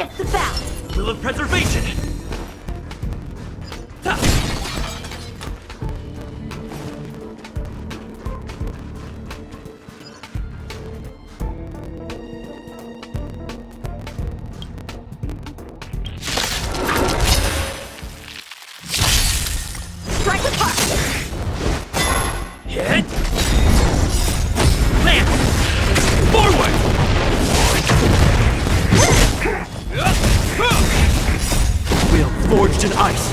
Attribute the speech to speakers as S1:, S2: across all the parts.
S1: Shift the balance.
S2: Will of preservation! Ha!
S1: Strike with heart.
S2: Hit! Land! Forward! Will forged in ice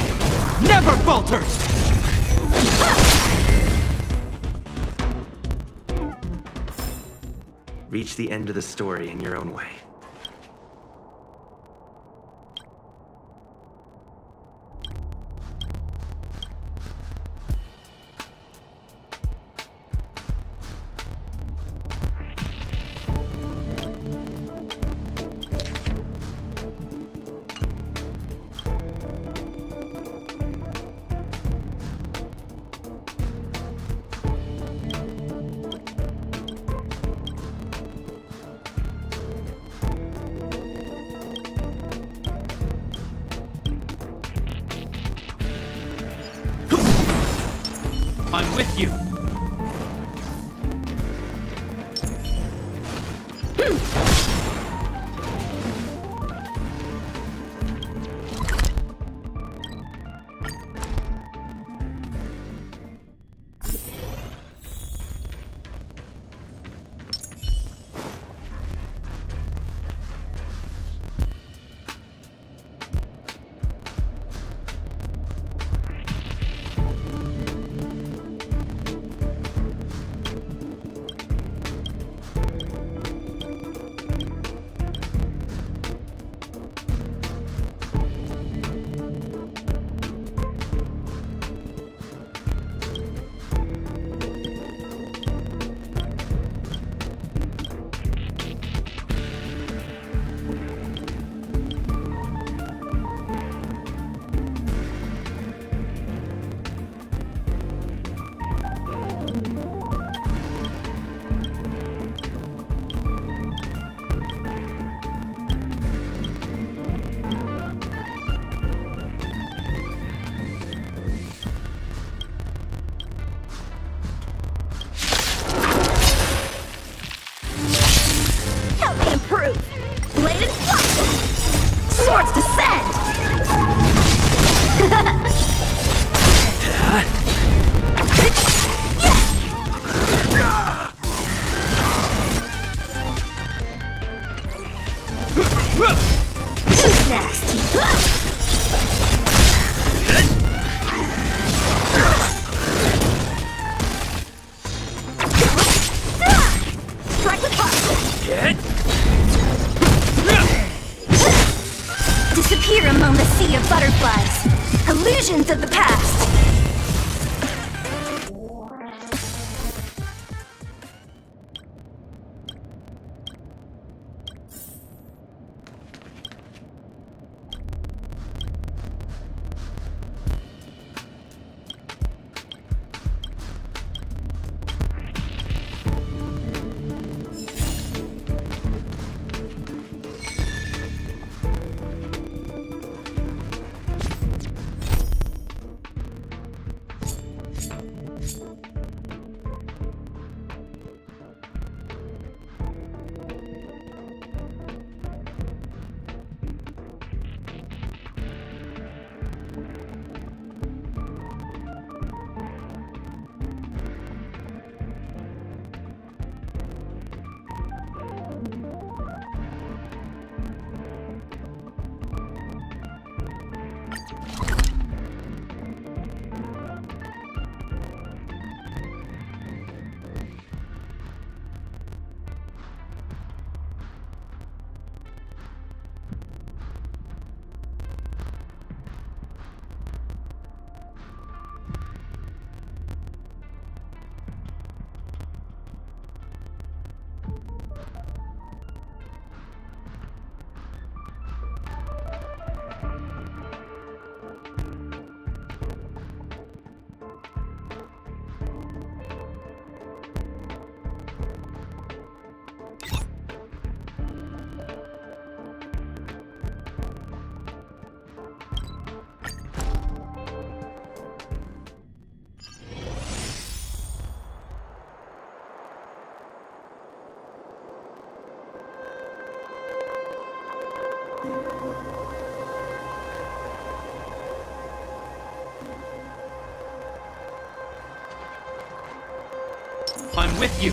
S2: never falters! Reach the end of the story in your own way. I'm with you.
S1: Swords descend! Who's next? Strike with heart! Disappear among the sea of butterflies. Illusions of the past.
S2: I'm with you.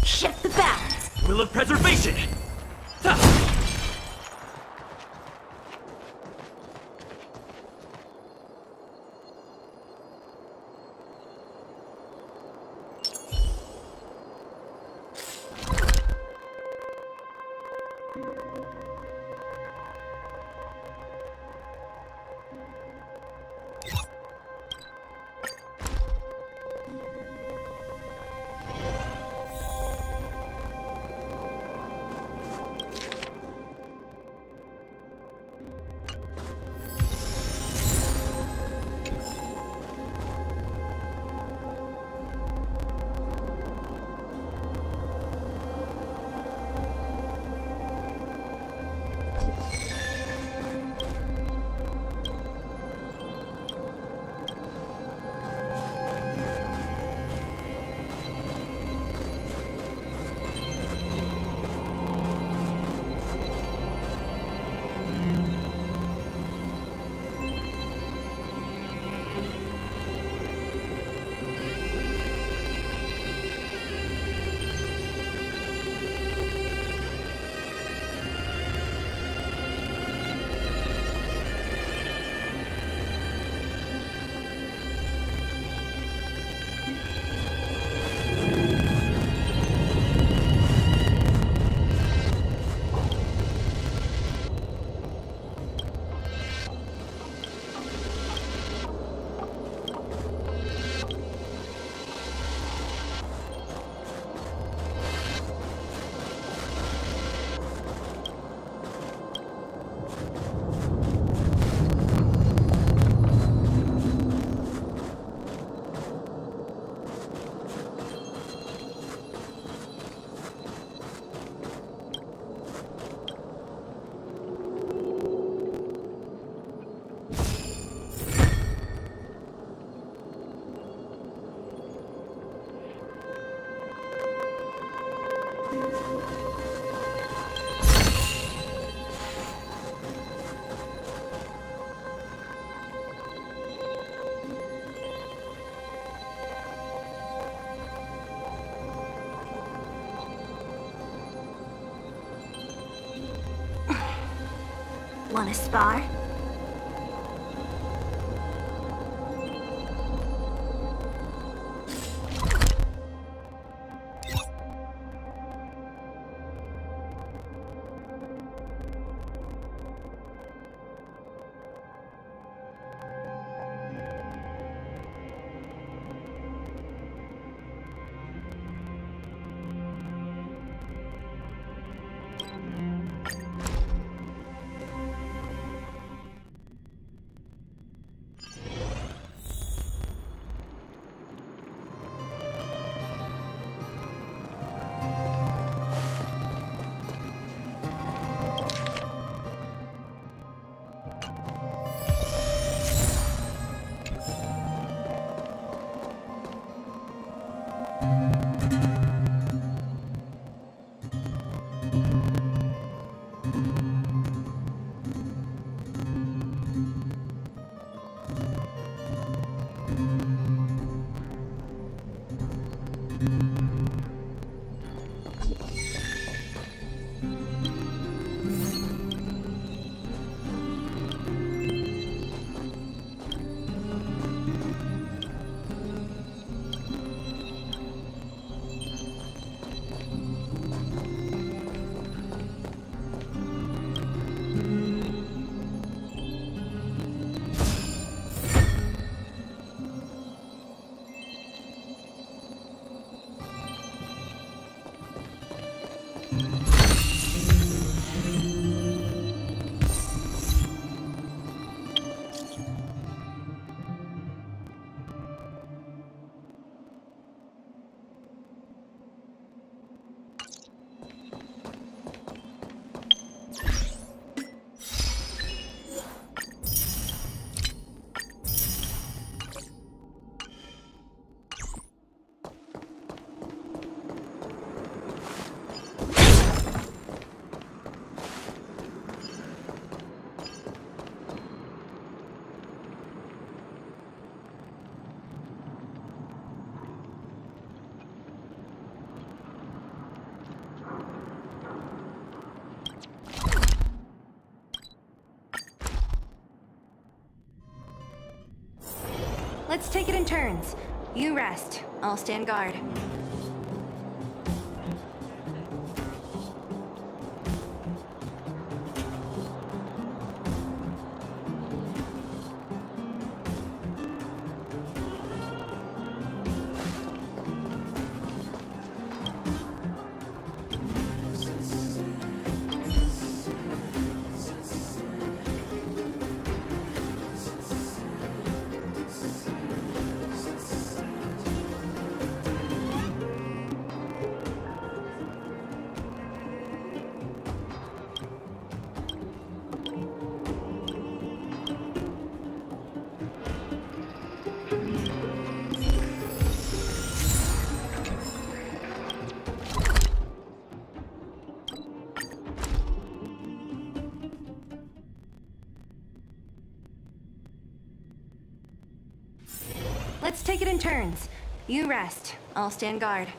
S1: Shift the balance.
S2: Will of preservation! Ha!
S1: Wanna spar? Let's take it in turns. You rest. I'll stand guard. Let's take it in turns. You rest. I'll stand guard.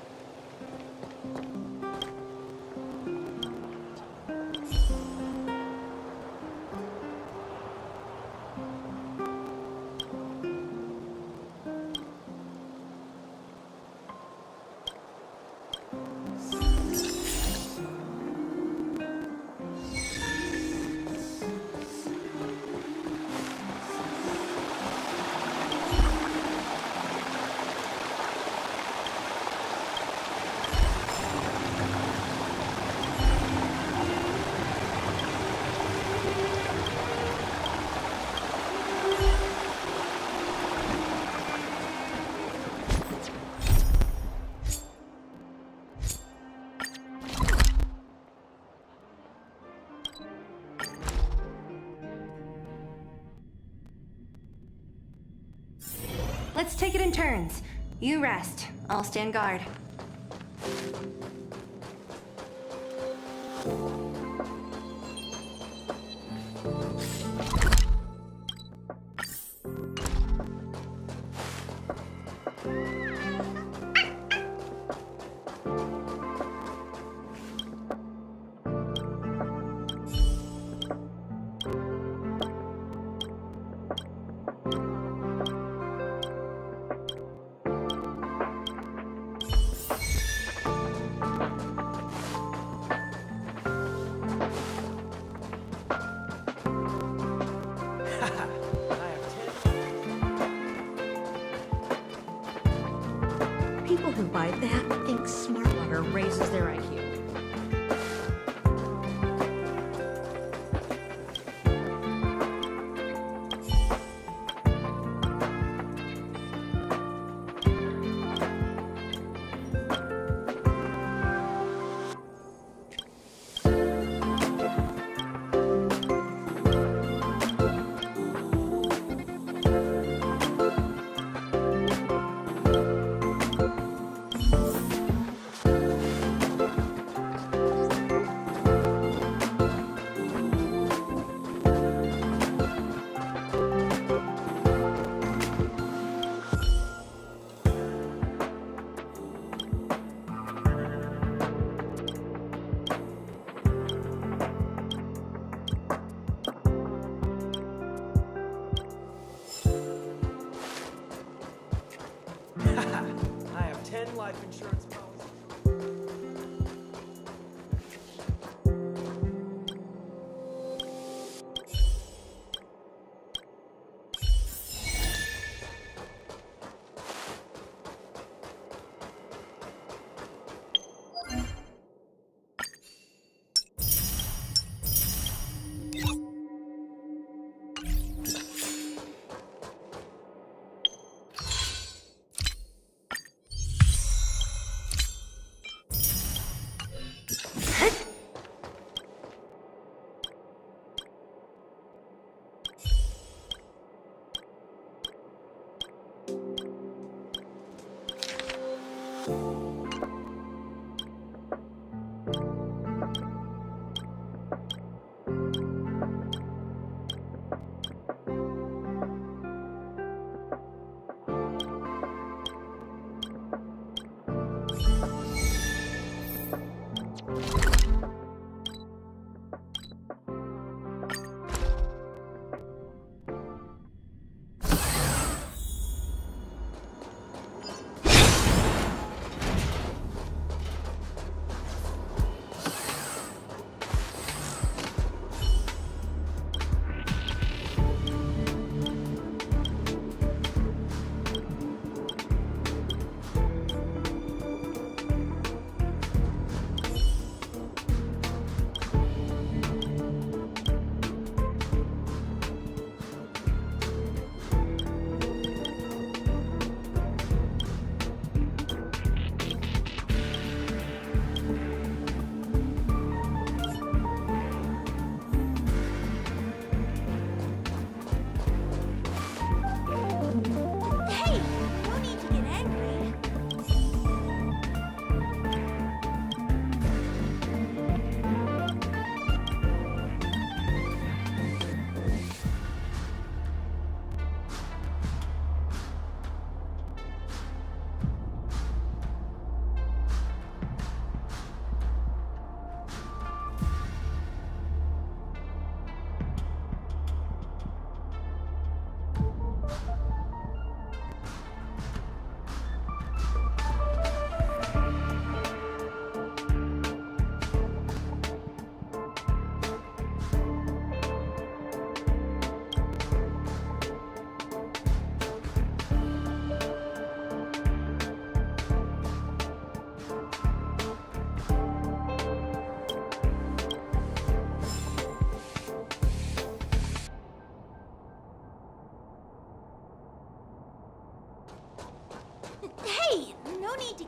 S1: Let's take it in turns. You rest. I'll stand guard.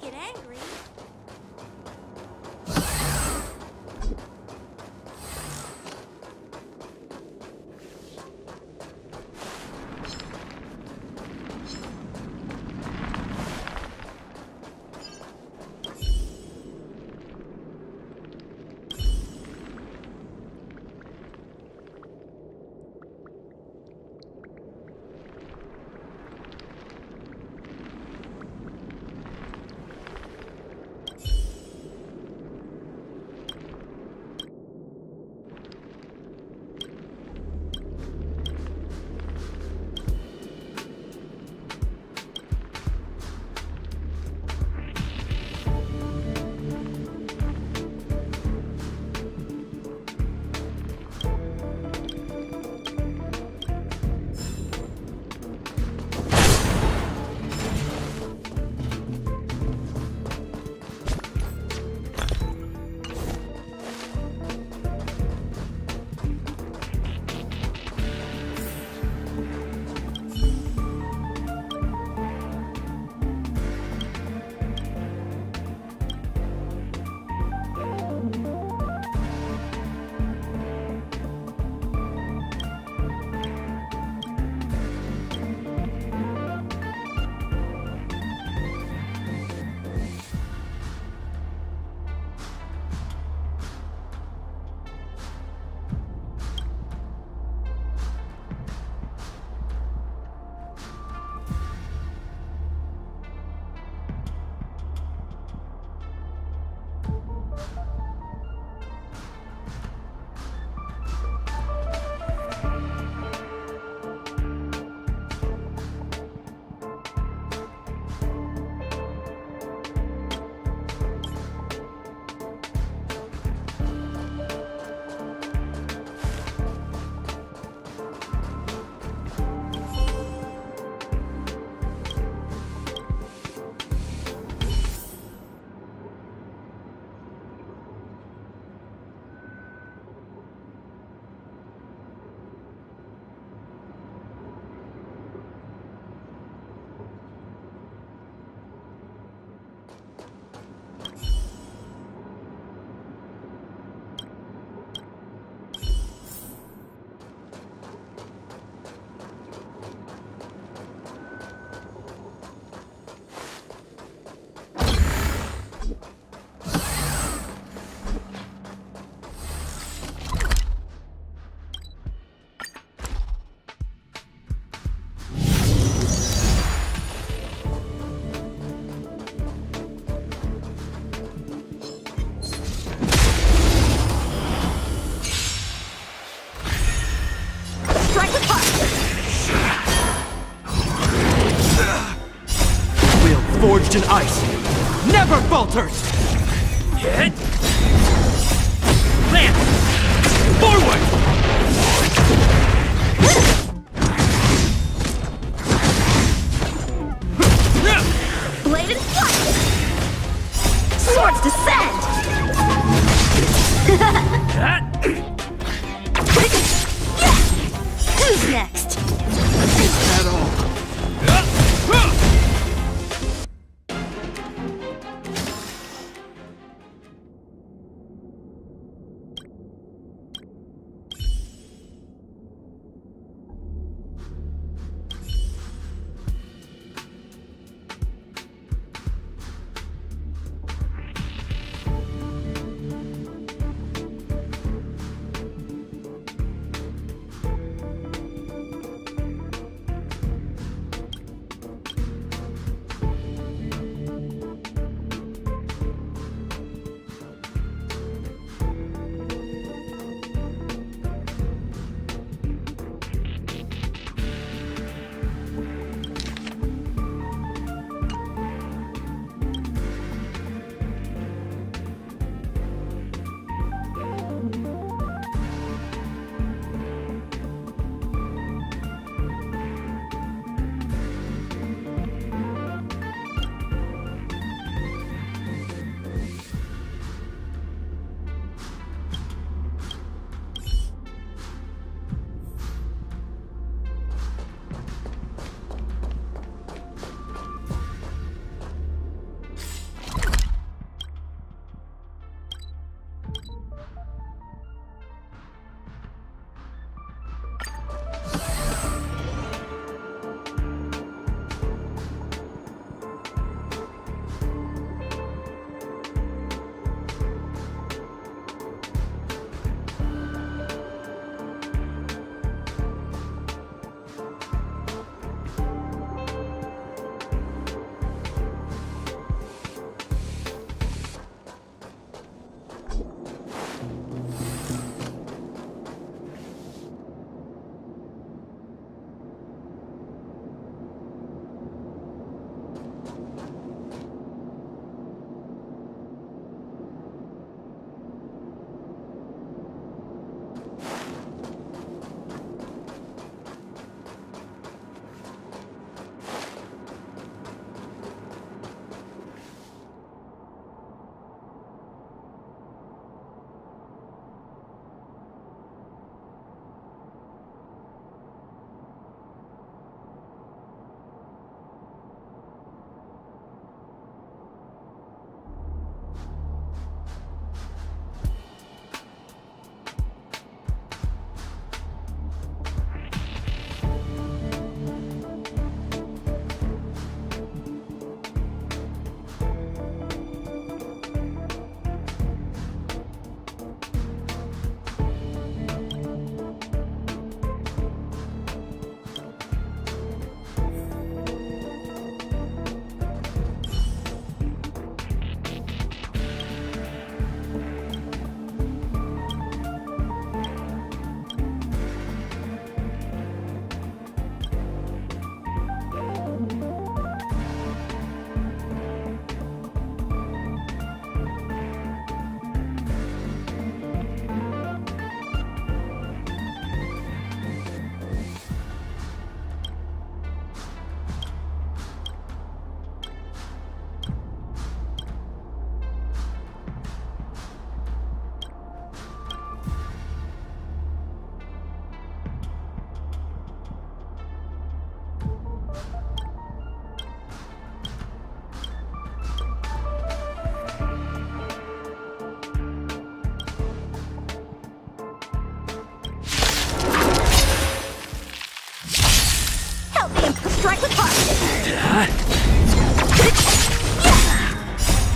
S3: get angry.
S2: Forged in ice, never falters! Hit! Land! Forward!
S3: Blade and flight! Swords descend! Who's next?
S2: Is that all?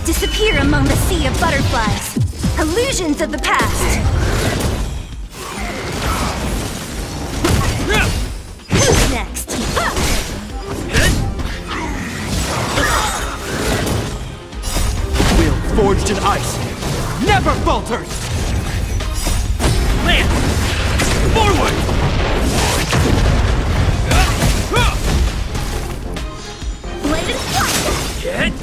S3: Disappear among the sea of butterflies. Illusions of the past. Who's next?
S2: Will forged in ice never falters! Land! Forward!
S3: Blade and flight!
S2: Get!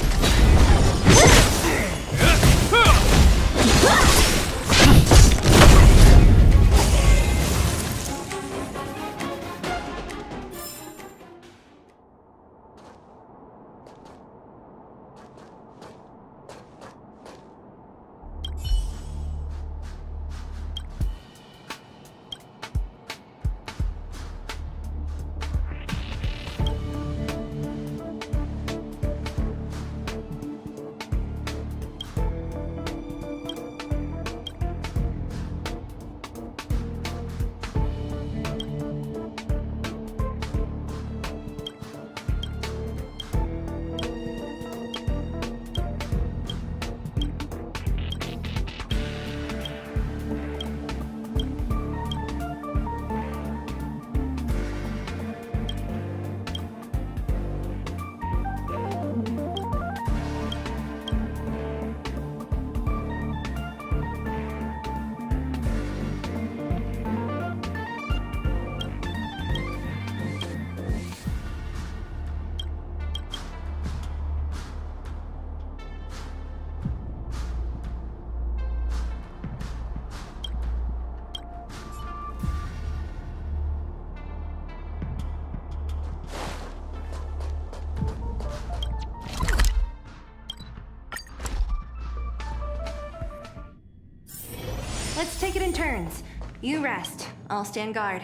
S1: Let's take it in turns. You rest. I'll stand guard.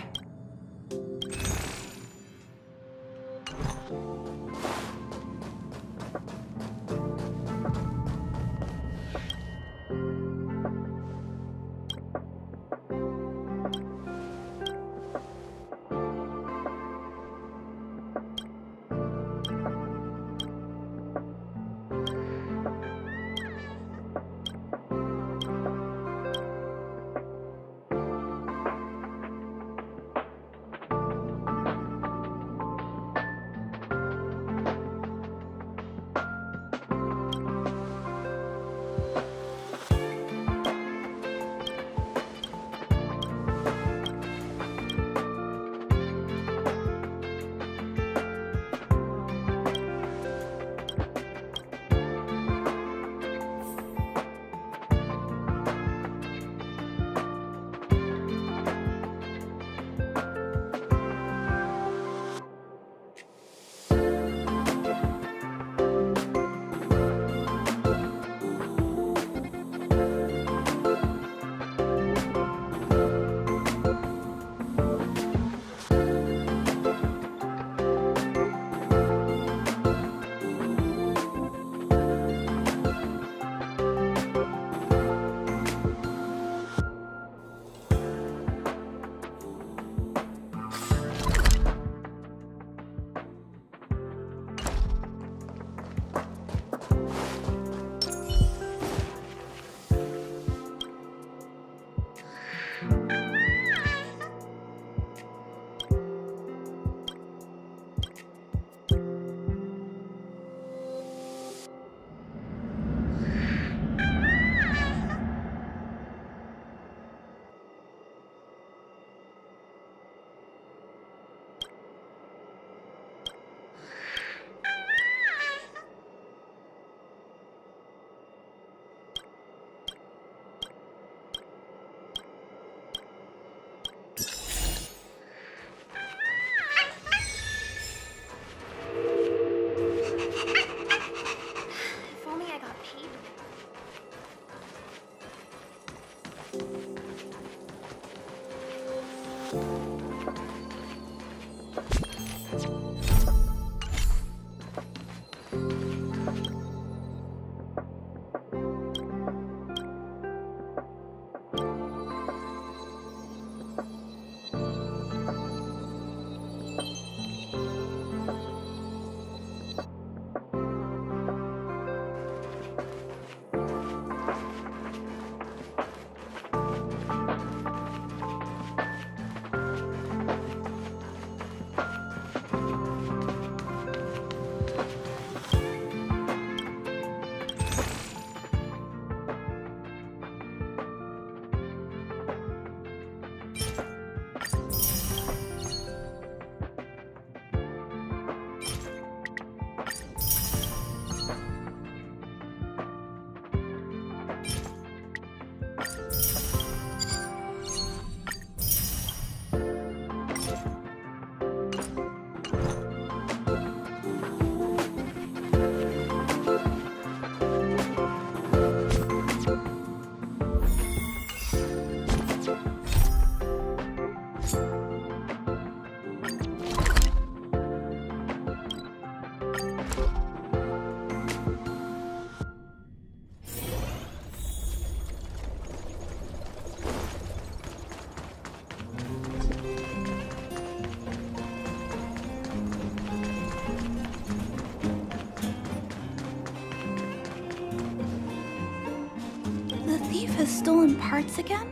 S3: stolen parts again?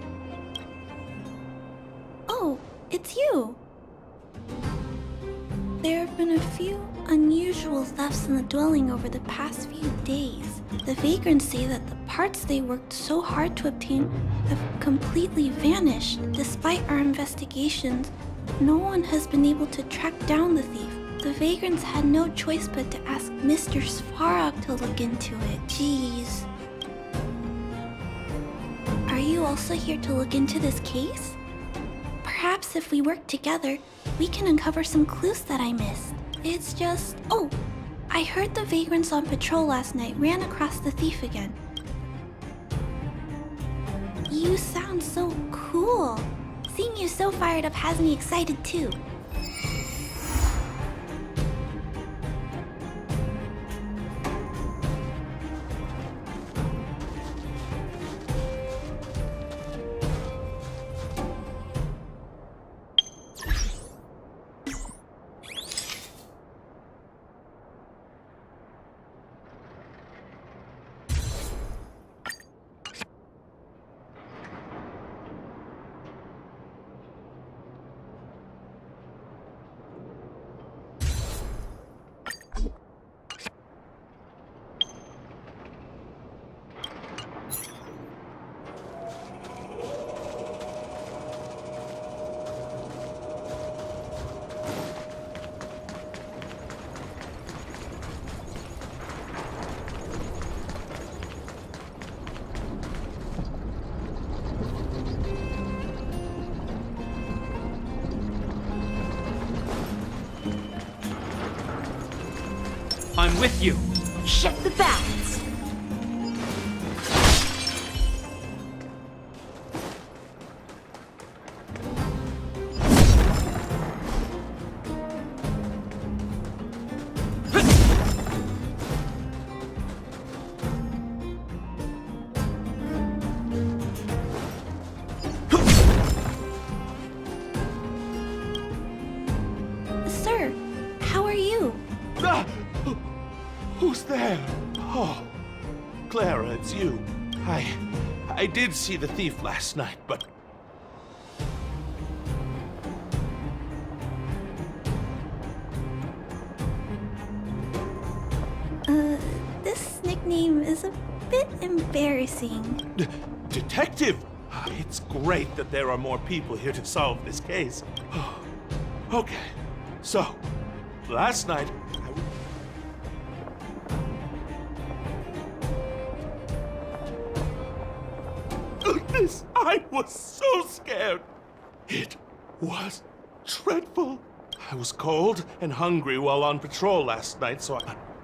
S3: Oh, it's you. There have been a few unusual thefts in the dwelling over the past few days. The vagrants say that the parts they worked so hard to obtain have completely vanished. Despite our investigations, no one has been able to track down the thief. The vagrants had no choice but to ask Mr. Svarog to look into it. Jeez. Are you also here to look into this case? Perhaps if we work together, we can uncover some clues that I missed. It's just... Oh, I heard the vagrants on patrol last night ran across the thief again. You sound so cool. Seeing you so fired up has me excited too.
S2: I'm with you.
S3: Shift the balance. Sir, how are you?
S4: Ah! Who's there? Oh, Clara, it's you. I did see the thief last night, but...
S3: This nickname is a bit embarrassing.
S4: Detective! It's great that there are more people here to solve this case. Okay, so, last night... I was so scared. It was dreadful. I was cold and hungry while on patrol last night, so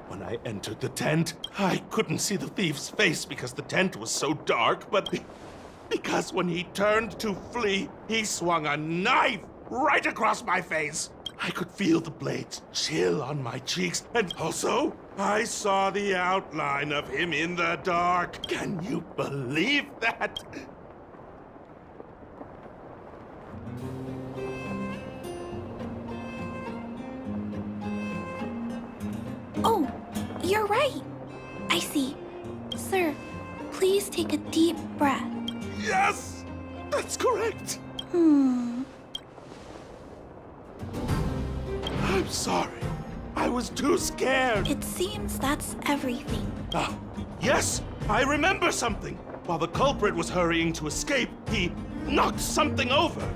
S4: when I entered the tent, I couldn't see the thief's face because the tent was so dark, but because when he turned to flee, he swung a knife right across my face. I could feel the blades chill on my cheeks, and also, I saw the outline of him in the dark. Can you believe that?
S3: Oh, you're right. I see. Sir, please take a deep breath.
S4: Yes! That's correct! I'm sorry. I was too scared.
S3: It seems that's everything.
S4: Ah, yes! I remember something! While the culprit was hurrying to escape, he knocked something over.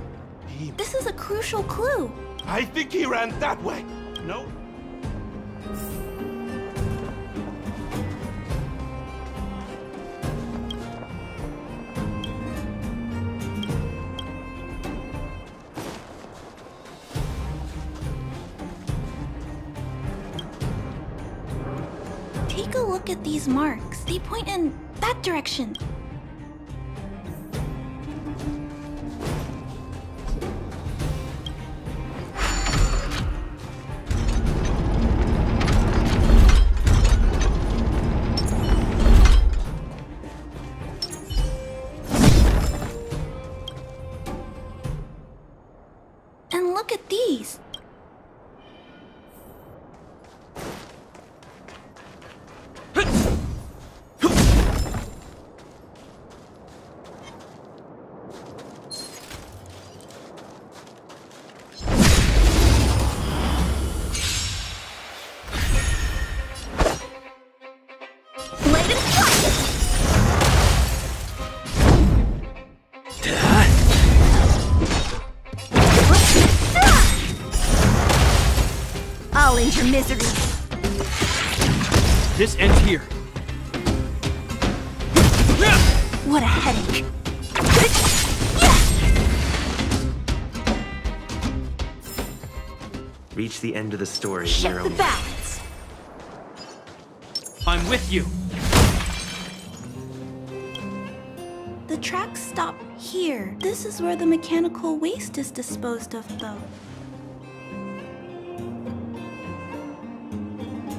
S3: This is a crucial clue.
S4: I think he ran that way. No?
S3: Take a look at these marks. They point in that direction. And look at these.
S1: end your misery.
S2: This ends here.
S1: What a headache.
S5: Reach the end of the story.
S1: Shift
S5: your
S1: the
S5: own-
S1: balance.
S2: I'm with you.
S3: The tracks stop here. This is where the mechanical waste is disposed of, though.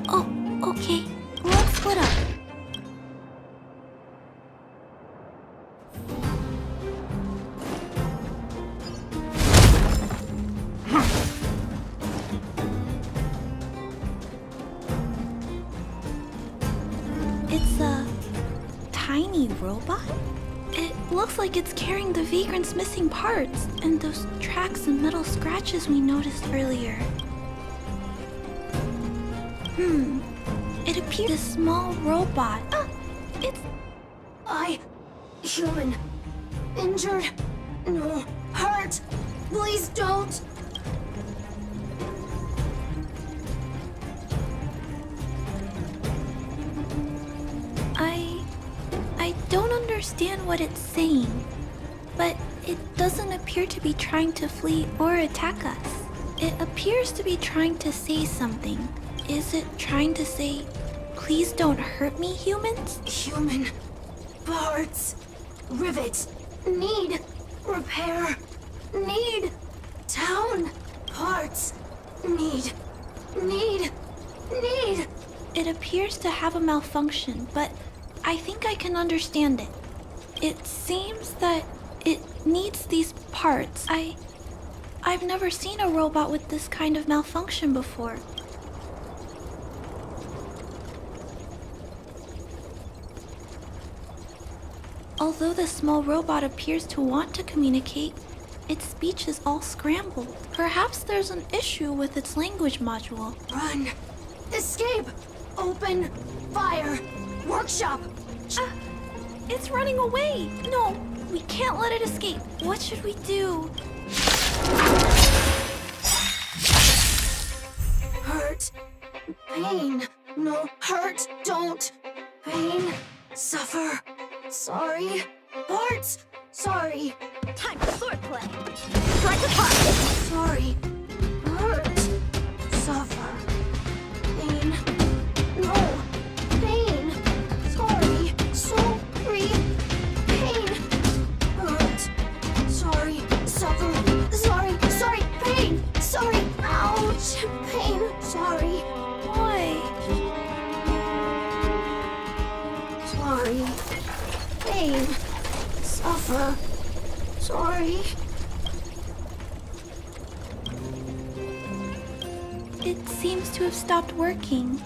S3: Oh, okay. Let's split up. It's a tiny robot? It looks like it's carrying the vagrant's missing parts and those tracks and metal scratches we noticed earlier. It appears a small robot. It's
S6: Human. Injured. No. Hurt. Please don't.
S3: I don't understand what it's saying, but it doesn't appear to be trying to flee or attack us. It appears to be trying to say something. Is it trying to say, please don't hurt me, humans?
S6: Human. Parts. Rivets. Need. Repair. Need. Town. Parts. Need.
S3: It appears to have a malfunction, but I think I can understand it. It seems that it needs these parts. I've never seen a robot with this kind of malfunction before. Although the small robot appears to want to communicate, its speech is all scrambled. Perhaps there's an issue with its language module.
S6: Run. Escape. Open. Fire. Workshop.
S3: It's running away! No, we can't let it escape. What should we do?
S6: Hurt. Pain. No. Hurt. Don't. Pain. Suffer. Sorry. Parts. Sorry.
S1: Time for swordplay. Strike apart.
S6: Sorry. Hurt. Suffer. Pain. No. Pain. Sorry. Sorry. Pain. Hurt. Sorry. Suffer. Sorry. Sorry. Pain. Sorry. Ouch. Pain. Sorry.
S3: Why?
S6: Sorry. Pain. Suffer. Sorry.
S3: It seems to have stopped working.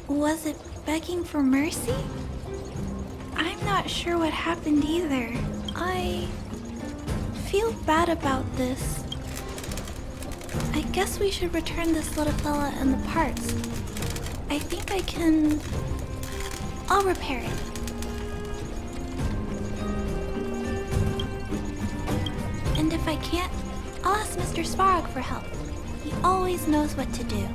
S3: Was it begging for mercy? I'm not sure what happened either. I feel bad about this. I guess we should return this little fella and the parts. I think I can... I'll repair it. And if I can't, I'll ask Mr. Svarog for help. He always knows what to do.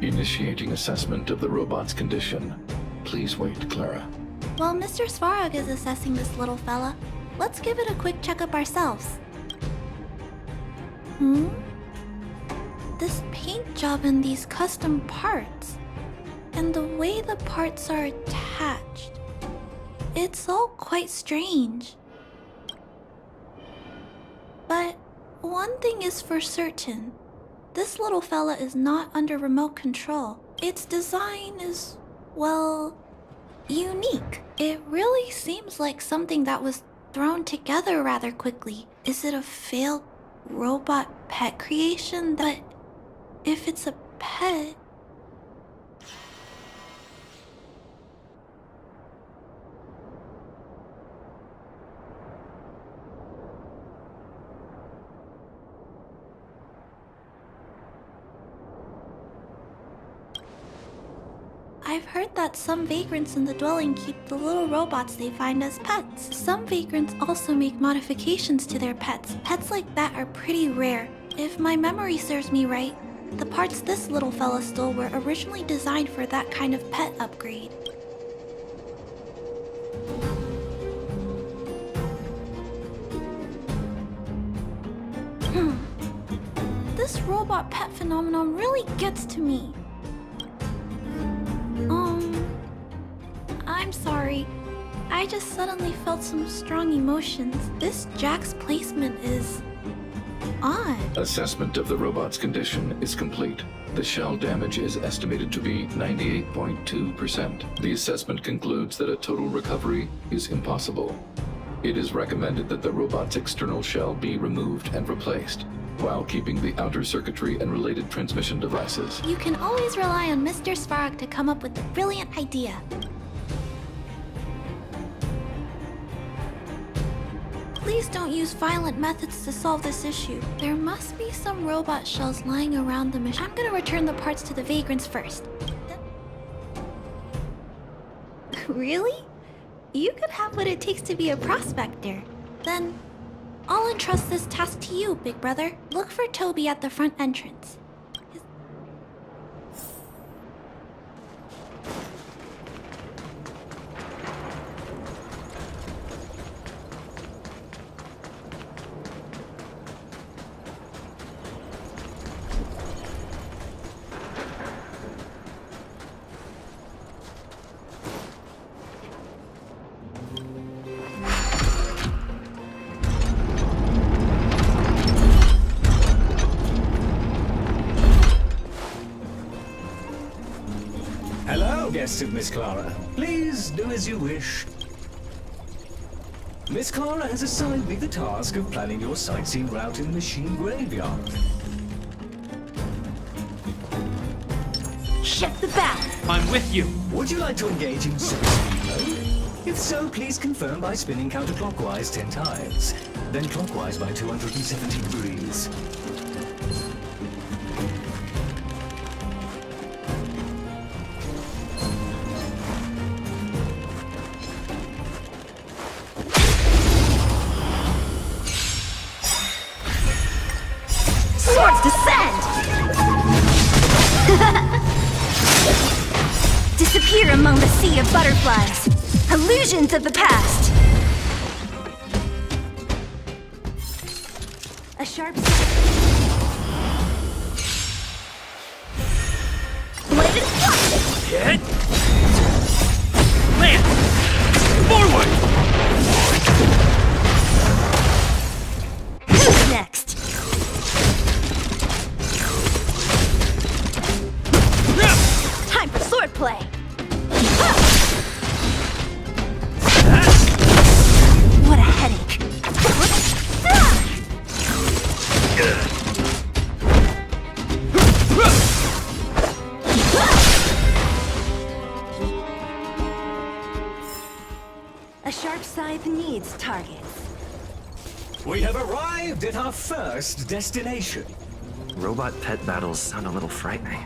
S7: Initiating assessment of the robot's condition. Please wait, Clara.
S3: While Mr. Svarog is assessing this little fella, let's give it a quick checkup ourselves. This paint job and these custom parts, and the way the parts are attached, it's all quite strange. But one thing is for certain. This little fella is not under remote control. Its design is, well, unique. It really seems like something that was thrown together rather quickly. Is it a failed robot pet creation? But if it's a pet... heard that some vagrants in the dwelling keep the little robots they find as pets. Some vagrants also make modifications to their pets. Pets like that are pretty rare. If my memory serves me right, the parts this little fella stole were originally designed for that kind of pet upgrade. This robot pet phenomenon really gets to me. I'm sorry. I just suddenly felt some strong emotions. This Jack's placement is odd.
S7: Assessment of the robot's condition is complete. The shell damage is estimated to be 98.2%. The assessment concludes that a total recovery is impossible. It is recommended that the robot's external shell be removed and replaced, while keeping the outer circuitry and related transmission devices.
S3: You can always rely on Mr. Svarog to come up with a brilliant idea. Please don't use violent methods to solve this issue. There must be some robot shells lying around the machine. I'm gonna return the parts to the vagrants first. Really? You could have what it takes to be a prospector. Then, I'll entrust this task to you, big brother. Look for Toby at the front entrance.
S5: Hello, guests of Miss Clara. Please do as you wish. Miss Clara has assigned me the task of planning your sightseeing route in the machine graveyard.
S1: Shut the back!
S2: I'm with you.
S5: Would you like to engage in sightseeing mode? If so, please confirm by spinning counterclockwise 10 times, then clockwise by 270 degrees.
S1: Swords descend! Disappear among the sea of butterflies. Illusions of the past. A sharp bladed flash.
S2: Hit! Land! Forward!
S1: Who's next? Time for swordplay. What a headache. A sharp scythe needs targets.
S5: We have arrived at our first destination.
S8: Robot pet battles sound a little frightening.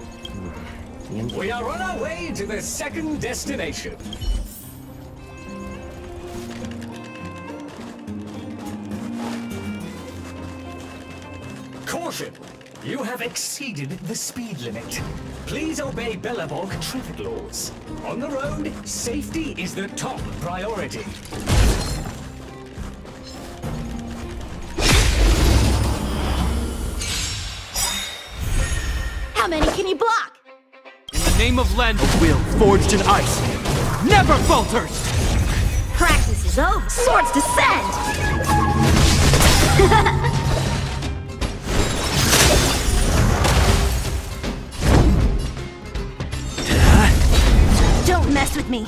S5: We are on our way to the second destination. Caution! You have exceeded the speed limit. Please obey Bellaborg traffic laws. On the road, safety is the top priority.
S1: How many can you block?
S2: In the name of Len, a will forged in ice never falters!
S1: Practice is over. Swords descend! Don't mess with me.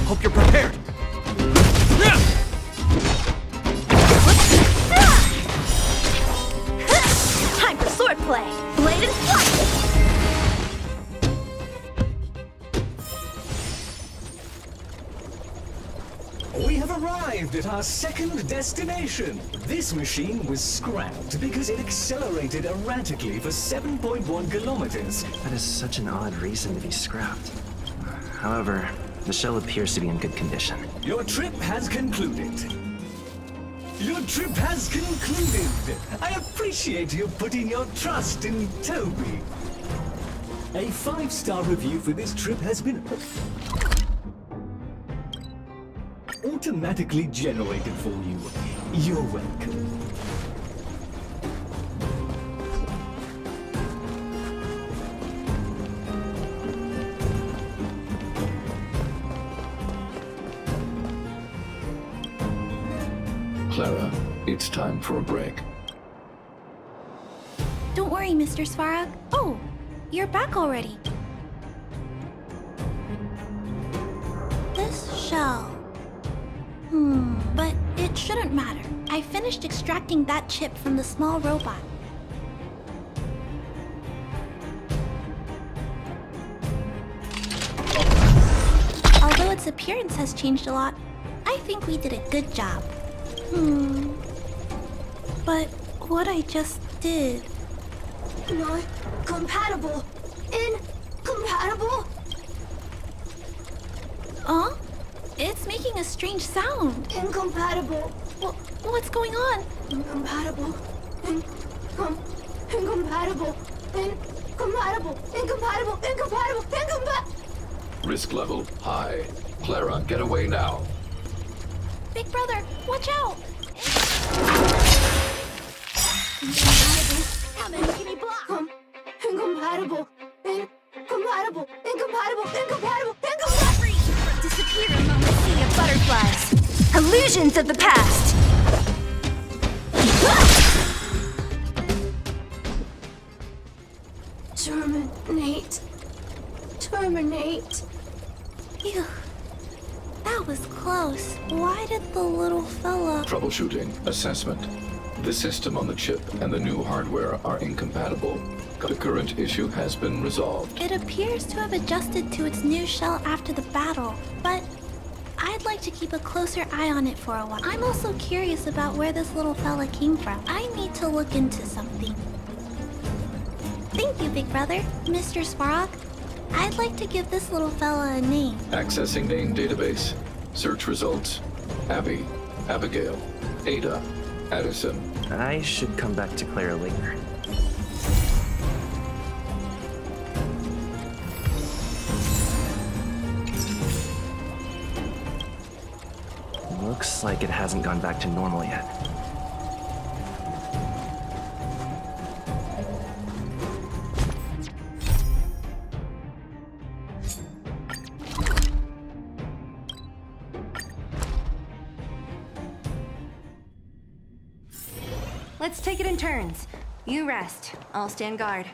S2: Hope you're prepared.
S1: Time for swordplay. Bladed flight.
S5: We have arrived arrived at our second destination. This machine was scrapped because it accelerated erratically for 7.1 kilometers.
S8: That is such an odd reason to be scrapped. However, the shell appears to be in good condition.
S5: Your trip has concluded. Your trip has concluded. I appreciate you putting your trust in Toby. A 5-star review for this trip has been automatically generated for you. You're welcome.
S7: Clara, it's time for a break.
S3: Don't worry, Mr. Svarog. Oh, you're back already. This shell. But it shouldn't matter. I finished extracting that chip from the small robot. Although its appearance has changed a lot, I think we did a good job. But what I just did...
S6: Not compatible. Incompatible.
S3: Huh? It's making a strange sound.
S6: Incompatible.
S3: What's going on?
S6: Incompatible. Incompatible. Incompatible.
S7: Risk level high. Clara, get away now.
S3: Big brother, watch out!
S6: Incompatible.
S1: Disappear among the sea of butterflies. Illusions of the past.
S6: Terminate.
S3: Phew. That was close. Why did the little fella...
S7: Troubleshooting. Assessment. The system on the chip and the new hardware are incompatible. The current issue has been resolved.
S3: It appears to have adjusted to its new shell after the battle, but I'd like to keep a closer eye on it for a while. I'm also curious about where this little fella came from. I need to look into something. Thank you, Big Brother. Mr. Svarog, I'd like to give this little fella a name.
S7: Accessing name database. Search results. Abby, Abigail, Ada, Addison.
S8: I should come back to Clara later. Looks like it hasn't gone back to normal yet.
S1: Let's take it in turns. You rest. I'll stand guard.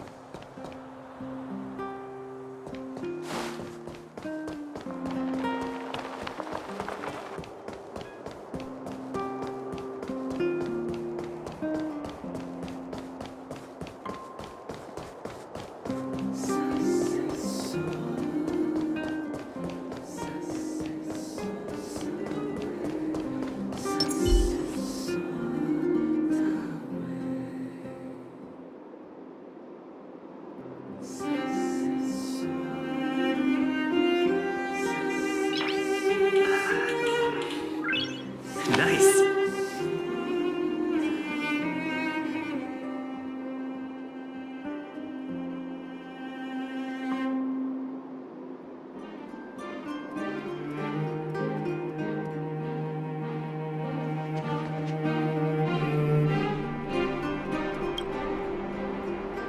S8: Nice.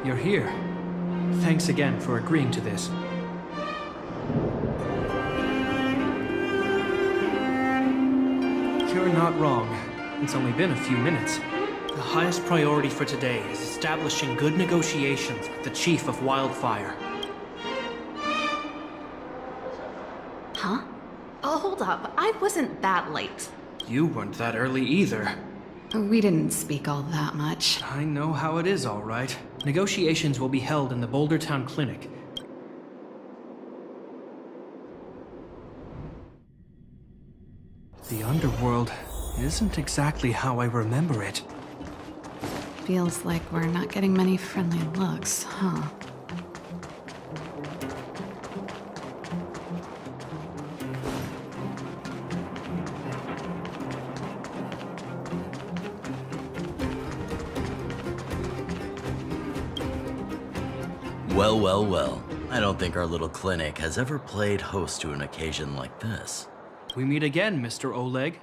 S2: You're here. Thanks again for agreeing to this. You're not wrong. It's only been a few minutes. The highest priority for today is establishing good negotiations with the Chief of Wildfire.
S9: Huh? Oh, hold up. I wasn't that late.
S2: You weren't that early either.
S9: We didn't speak all that much.
S2: I know how it is, all right. Negotiations will be held in the Boulder Town Clinic. The underworld isn't exactly how I remember it.
S9: Feels like we're not getting many friendly looks, huh?
S10: Well, well, well. I don't think our little clinic has ever played host to an occasion like this.
S2: We meet again, Mr. Oleg.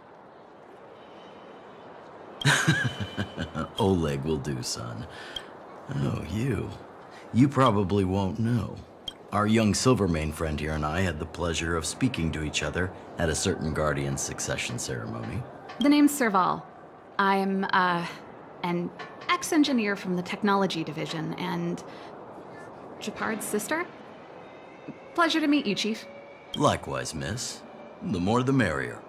S10: Oleg will do, son. Oh, you. You probably won't know. Our young Silvermane friend here and I had the pleasure of speaking to each other at a certain Guardian succession ceremony.
S9: The name's Serval. I'm, an ex-engineer from the technology division, and Japard's sister? Pleasure to meet you, Chief.
S10: Likewise, miss. The more the merrier.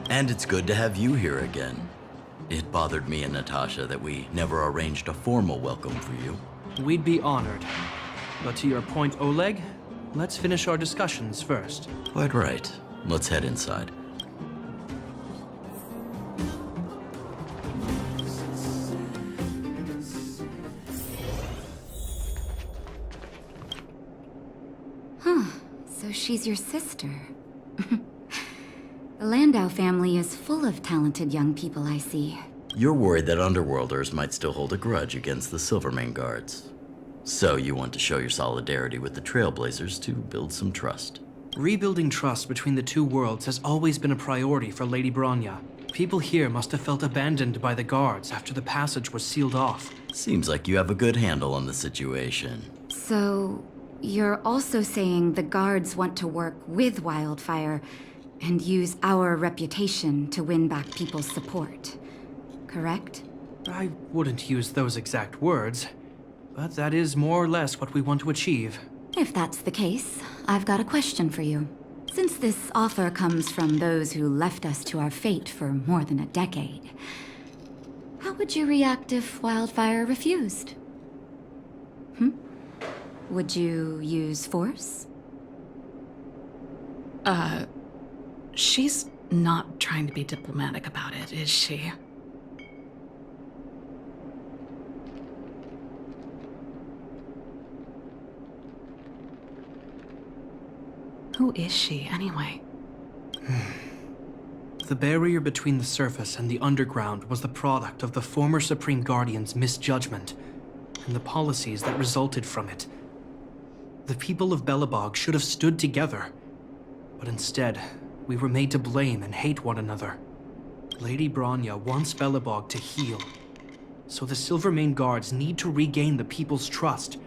S10: And it's good to have you here again. It bothered me and Natasha that we never arranged a formal welcome for you.
S2: We'd be honored. But to your point, Oleg, let's finish our discussions first.
S10: Quite right. Let's head inside.
S11: So she's your sister. The Landau family is full of talented young people, I see.
S10: You're worried that Underworlders might still hold a grudge against the Silvermane guards. So you want to show your solidarity with the Trailblazers to build some trust.
S2: Rebuilding trust between the two worlds has always been a priority for Lady Bronya. People here must have felt abandoned by the guards after the passage was sealed off.
S10: Seems like you have a good handle on the situation.
S11: So, you're also saying the guards want to work with Wildfire and use our reputation to win back people's support, correct?
S2: I wouldn't use those exact words, but that is more or less what we want to achieve.
S11: If that's the case, I've got a question for you. Since this offer comes from those who left us to our fate for more than a decade, how would you react if Wildfire refused? Would you use force?
S9: She's not trying to be diplomatic about it, is she? Who is she, anyway?
S2: The barrier between the surface and the underground was the product of the former Supreme Guardian's misjudgment and the policies that resulted from it. The people of Belobog should have stood together, but instead, we were made to blame and hate one another. Lady Bronya wants Belobog to heal, so the Silvermane guards need to regain the people's trust.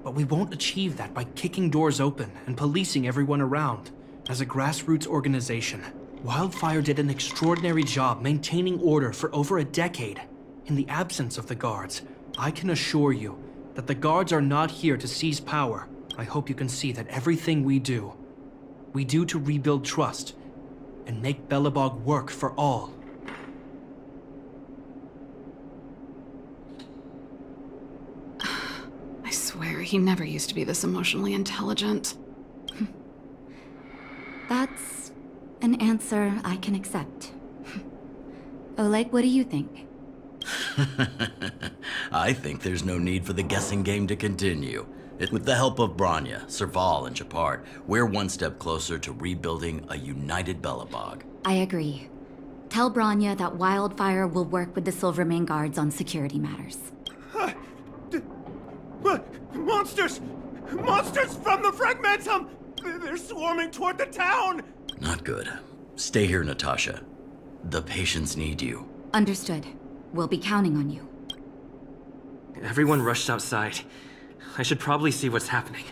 S2: But we won't achieve that by kicking doors open and policing everyone around. As a grassroots organization, Wildfire did an extraordinary job maintaining order for over a decade. In the absence of the guards, I can assure you that the guards are not here to seize power. I hope you can see that everything we do to rebuild trust and make Belobog work for all.
S9: I swear, he never used to be this emotionally intelligent.
S11: That's an answer I can accept. Oleg, what do you think?
S10: I think there's no need for the guessing game to continue. With the help of Bronya, Serval, and Japard, we're one step closer to rebuilding a united Belobog.
S11: I agree. Tell Bronya that Wildfire will work with the Silvermane guards on security matters.
S4: Monsters! Monsters from the Fragmentum! They're swarming toward the town!
S10: Not good. Stay here, Natasha. The patients need you.
S11: Understood. We'll be counting on you.
S12: Everyone rushed outside. I should probably see what's happening.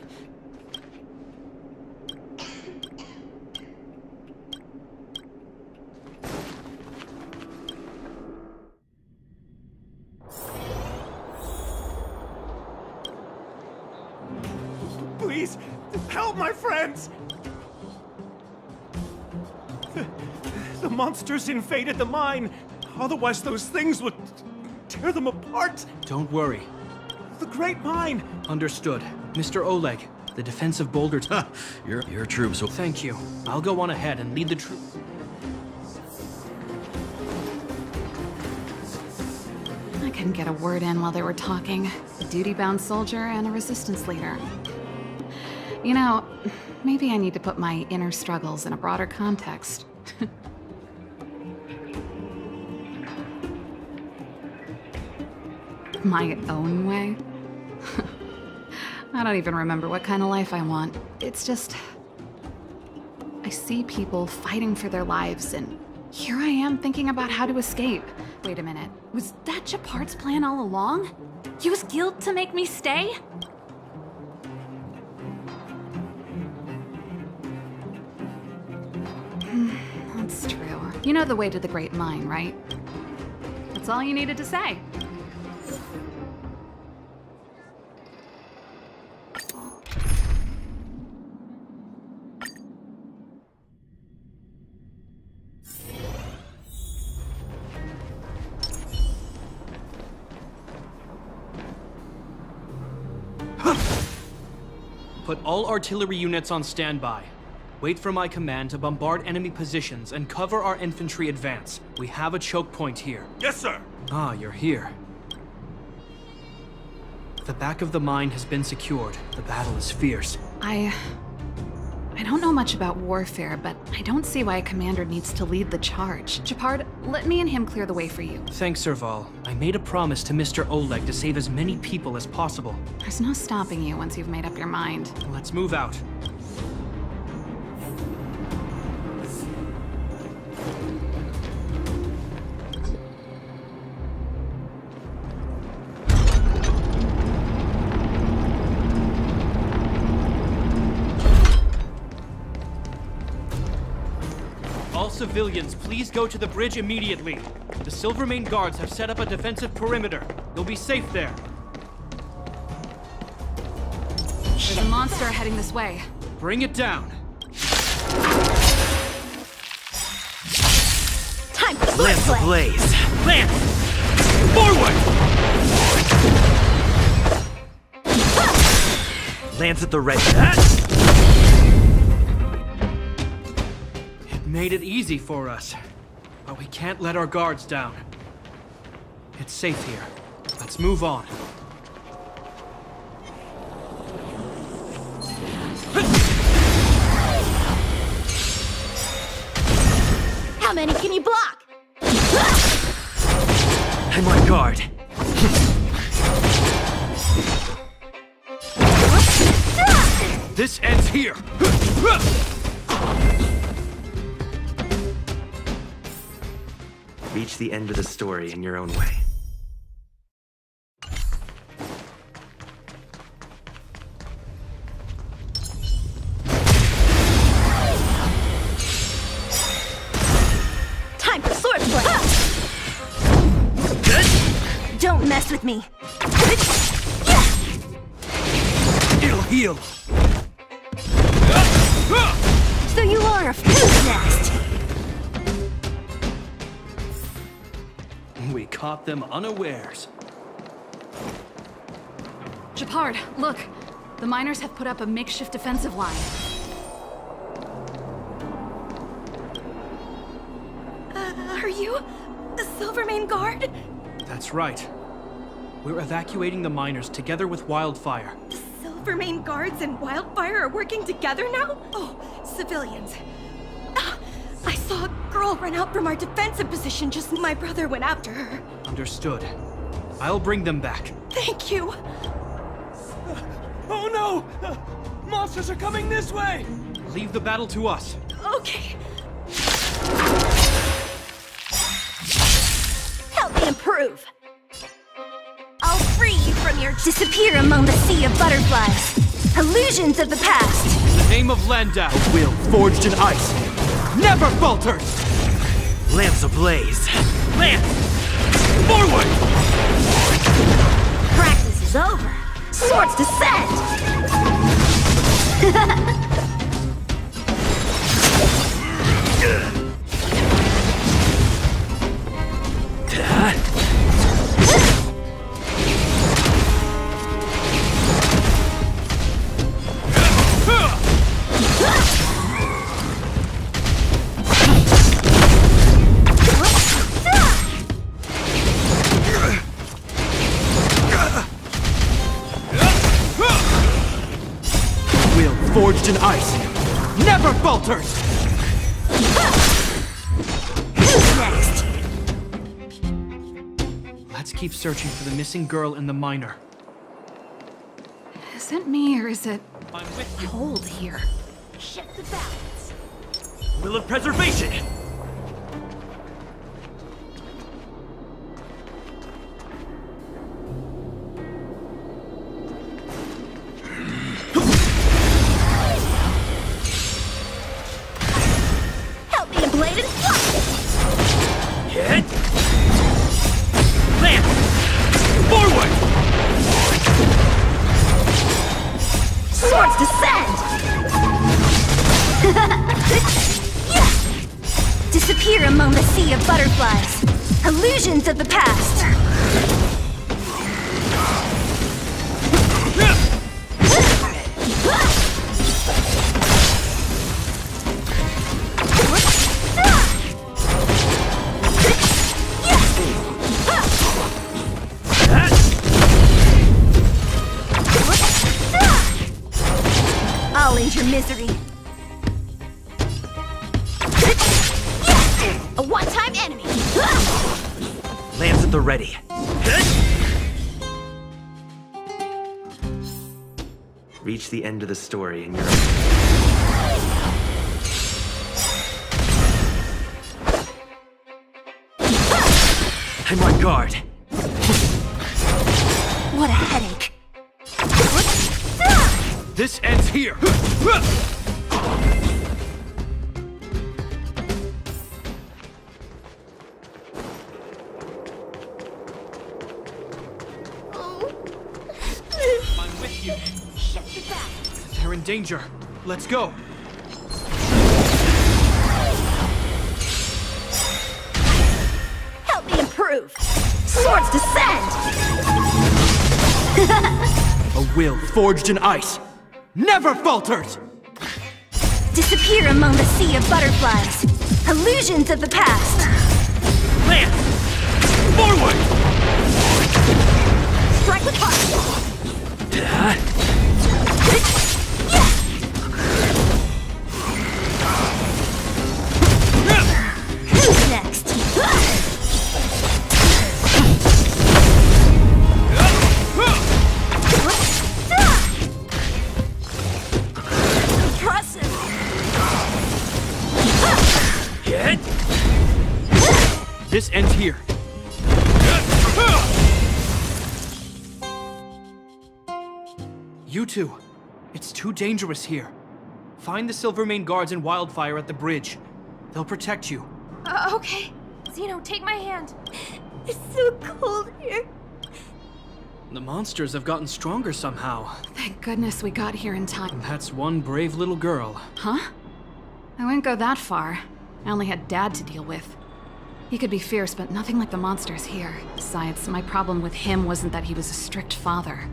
S4: Please, help my friends! The monsters invaded the mine. Otherwise, those things would tear them apart.
S2: Don't worry.
S4: The Great Mine!
S2: Understood. Mr. Oleg, the defensive boulder...
S10: Your troops will...
S2: Thank you. I'll go on ahead and lead the troops.
S9: couldn't get a word in while they were talking. A duty-bound soldier and a resistance leader. You know, maybe I need to put my inner struggles in a broader context. My own way? I don't even remember what kind of life I want. It's just... I see people fighting for their lives, and here I am thinking about how to escape. Wait a minute. Was that Japard's plan all along? Use guilt to make me stay? That's true. You know the way to the Great Mine, right? That's all you needed to say.
S2: Put all artillery units on standby. Wait for my command to bombard enemy positions and cover our infantry advance. We have a choke point here.
S4: Yes, sir.
S2: Ah, you're here. The back of the mine has been secured. The battle is fierce.
S9: I don't know much about warfare, but I don't see why a commander needs to lead the charge. Japard, let me and him clear the way for you.
S2: Thanks, Serval. I made a promise to Mr. Oleg to save as many people as possible.
S9: There's no stopping you once you've made up your mind.
S2: Let's move out. All civilians, please go to the bridge immediately. The Silvermane guards have set up a defensive perimeter. You'll be safe there.
S9: There's a monster heading this way.
S2: Bring it down.
S6: Time for
S12: Lance
S6: swordplay.
S12: ablaze! Lance! Forward! Lance at the ready.
S2: Made it easy for us, but we can't let our guards down. It's safe here. Let's move on.
S6: How many can you block?
S12: I'm on guard.
S2: This ends here.
S12: Reach the end of the story in your own way.
S6: Time for swordplay. Don't mess with me.
S2: It'll heal.
S6: So you are a food nest.
S2: We caught them unawares.
S9: Japard, look. The miners have put up a makeshift defensive line.
S6: Are you the Silvermane Guard?
S2: That's right. We're evacuating the miners together with Wildfire.
S6: The Silvermane Guards and Wildfire are working together now? Oh, civilians. I saw a girl run out from our defensive position just as my brother went after her.
S2: Understood. I'll bring them back.
S6: Thank you.
S4: Oh no! Monsters are coming this way!
S2: Leave the battle to us.
S6: Okay. Help me improve. I'll free you from your disappear among the sea of butterflies. Illusions of the past.
S2: In the name of Landau, a will forged in ice never falters!
S12: Lance ablaze! Lance! Forward!
S6: Practice is over. Swords descend!
S2: forged in ice never falters!
S1: Who's next?
S2: Let's keep searching for the missing girl and the miner.
S9: Is it me or is it
S2: I'm with you.
S9: cold here?
S1: Shift the balance.
S12: Will of preservation!
S1: Help me, blade and fly!
S12: Hit! Land! Forward!
S1: Swords descend! Disappear among the sea of butterflies. Illusions of the past. I'll end your misery. A one-time enemy.
S12: Lands at the ready. Reach the end of the story and you're... I'm on guard.
S1: What a headache.
S2: This ends here! I'm with you. They're in danger. Let's go.
S1: Help me improve. Swords descend.
S2: A will forged in ice never falters!
S1: Disappear among the sea of butterflies. Illusions of the past.
S12: Land! Forward!
S1: Strike with heart. Who's next? Impressive.
S12: Hit!
S2: This ends here. You two, it's too dangerous here. Find the Silvermane guards and Wildfire at the bridge. They'll protect you.
S6: Okay. Zeno, take my hand.
S1: It's so cold here.
S2: The monsters have gotten stronger somehow.
S9: Thank goodness we got here in time.
S2: That's one brave little girl.
S9: Huh? I wouldn't go that far. I only had Dad to deal with. He could be fierce, but nothing like the monsters here. Besides, my problem with him wasn't that he was a strict father.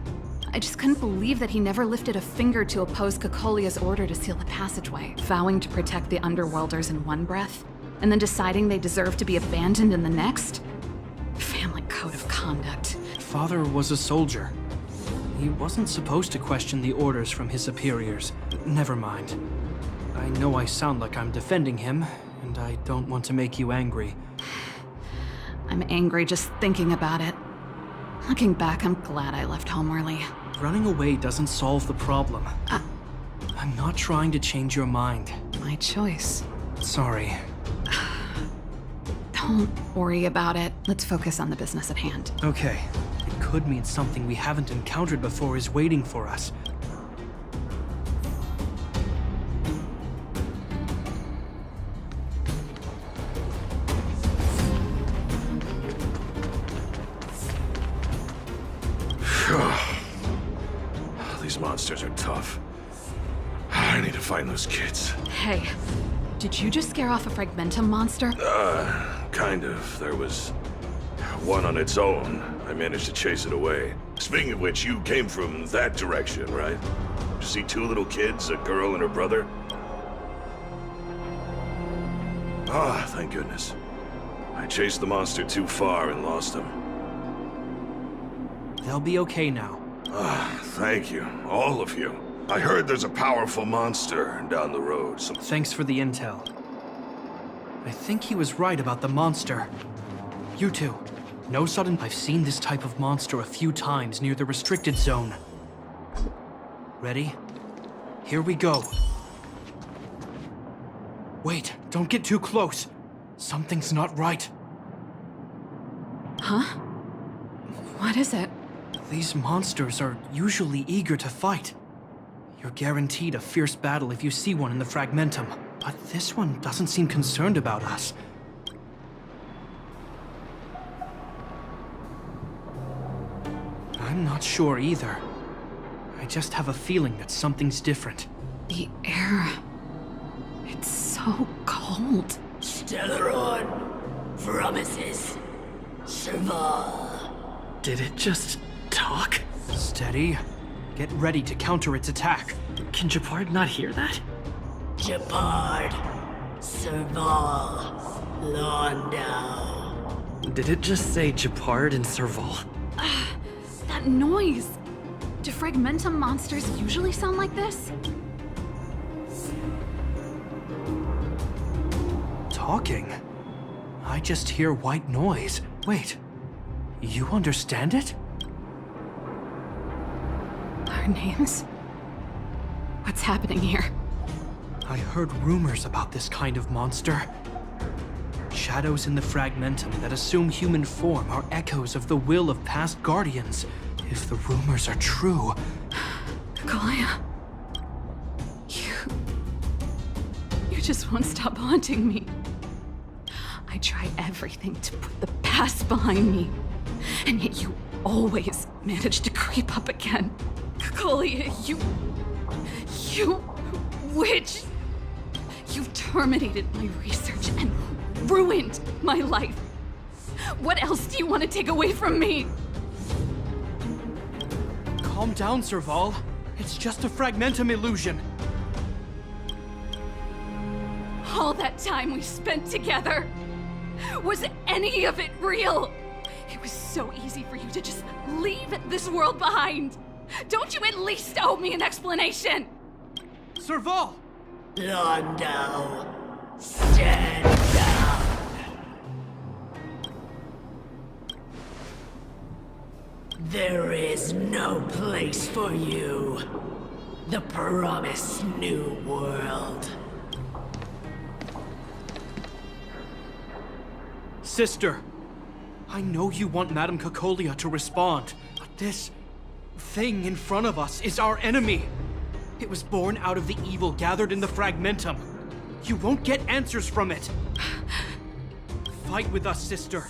S9: I just couldn't believe that he never lifted a finger to oppose Cocolia's order to seal the passageway, vowing to protect the Underworlders in one breath, and then deciding they deserved to be abandoned in the next. Family code of conduct.
S2: Father was a soldier. He wasn't supposed to question the orders from his superiors. Never mind. I know I sound like I'm defending him, and I don't want to make you angry.
S9: I'm angry just thinking about it. Looking back, I'm glad I left home early.
S2: Running away doesn't solve the problem. I'm not trying to change your mind.
S9: My choice.
S2: Sorry.
S9: Don't worry about it. Let's focus on the business at hand.
S2: Okay. It could mean something we haven't encountered before is waiting for us.
S4: These monsters are tough. I need to find those kids.
S9: Hey, did you just scare off a Fragmentum monster?
S4: Kind of. There was one on its own. I managed to chase it away. Speaking of which, you came from that direction, right? Did you see two little kids, a girl and her brother? Ah, thank goodness. I chased the monster too far and lost him.
S2: They'll be okay now.
S4: Ah, thank you. All of you.
S13: I heard there's a powerful monster down the road.
S2: Thanks for the intel. I think he was right about the monster. You two, no sudden... I've seen this type of monster a few times near the restricted zone. Ready? Here we go. Wait, don't get too close. Something's not right.
S9: Huh? What is it?
S2: These monsters are usually eager to fight. You're guaranteed a fierce battle if you see one in the Fragmentum. But this one doesn't seem concerned about us. I'm not sure either. I just have a feeling that something's different.
S9: The air... it's so cold.
S14: Stellaron promises survival.
S12: Did it just talk?
S2: Steady. Get ready to counter its attack.
S12: Can Japard not hear that?
S14: Japard, Serval, Londo.
S12: Did it just say Japard and Serval?
S9: That noise! Do Fragmentum monsters usually sound like this?
S2: Talking? I just hear white noise. Wait, you understand it?
S9: Our names? What's happening here?
S2: I heard rumors about this kind of monster. Shadows in the Fragmentum that assume human form are echoes of the will of past guardians. If the rumors are true...
S9: Kalia... You just won't stop haunting me. I try everything to put the past behind me, and yet you always manage to creep up again. Kalia, you witch! You've terminated my research and ruined my life. What else do you want to take away from me?
S2: Calm down, Serval. It's just a Fragmentum illusion.
S9: All that time we spent together, was any of it real? It was so easy for you to just leave this world behind. Don't you at least owe me an explanation?
S2: Serval!
S14: Londo, stand down. There is no place for you. The promised new world.
S2: Sister, I know you want Madame Cocolia to respond, but this thing in front of us is our enemy. It was born out of the evil gathered in the Fragmentum. You won't get answers from it. Fight with us, sister.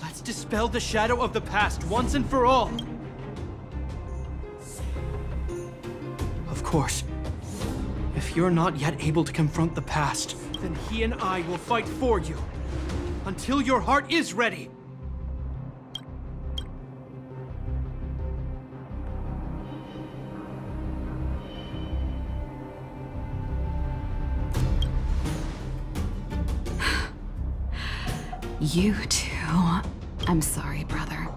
S2: Let's dispel the shadow of the past once and for all. Of course, if you're not yet able to confront the past, then he and I will fight for you. Until your heart is ready.
S9: You too. I'm sorry, brother.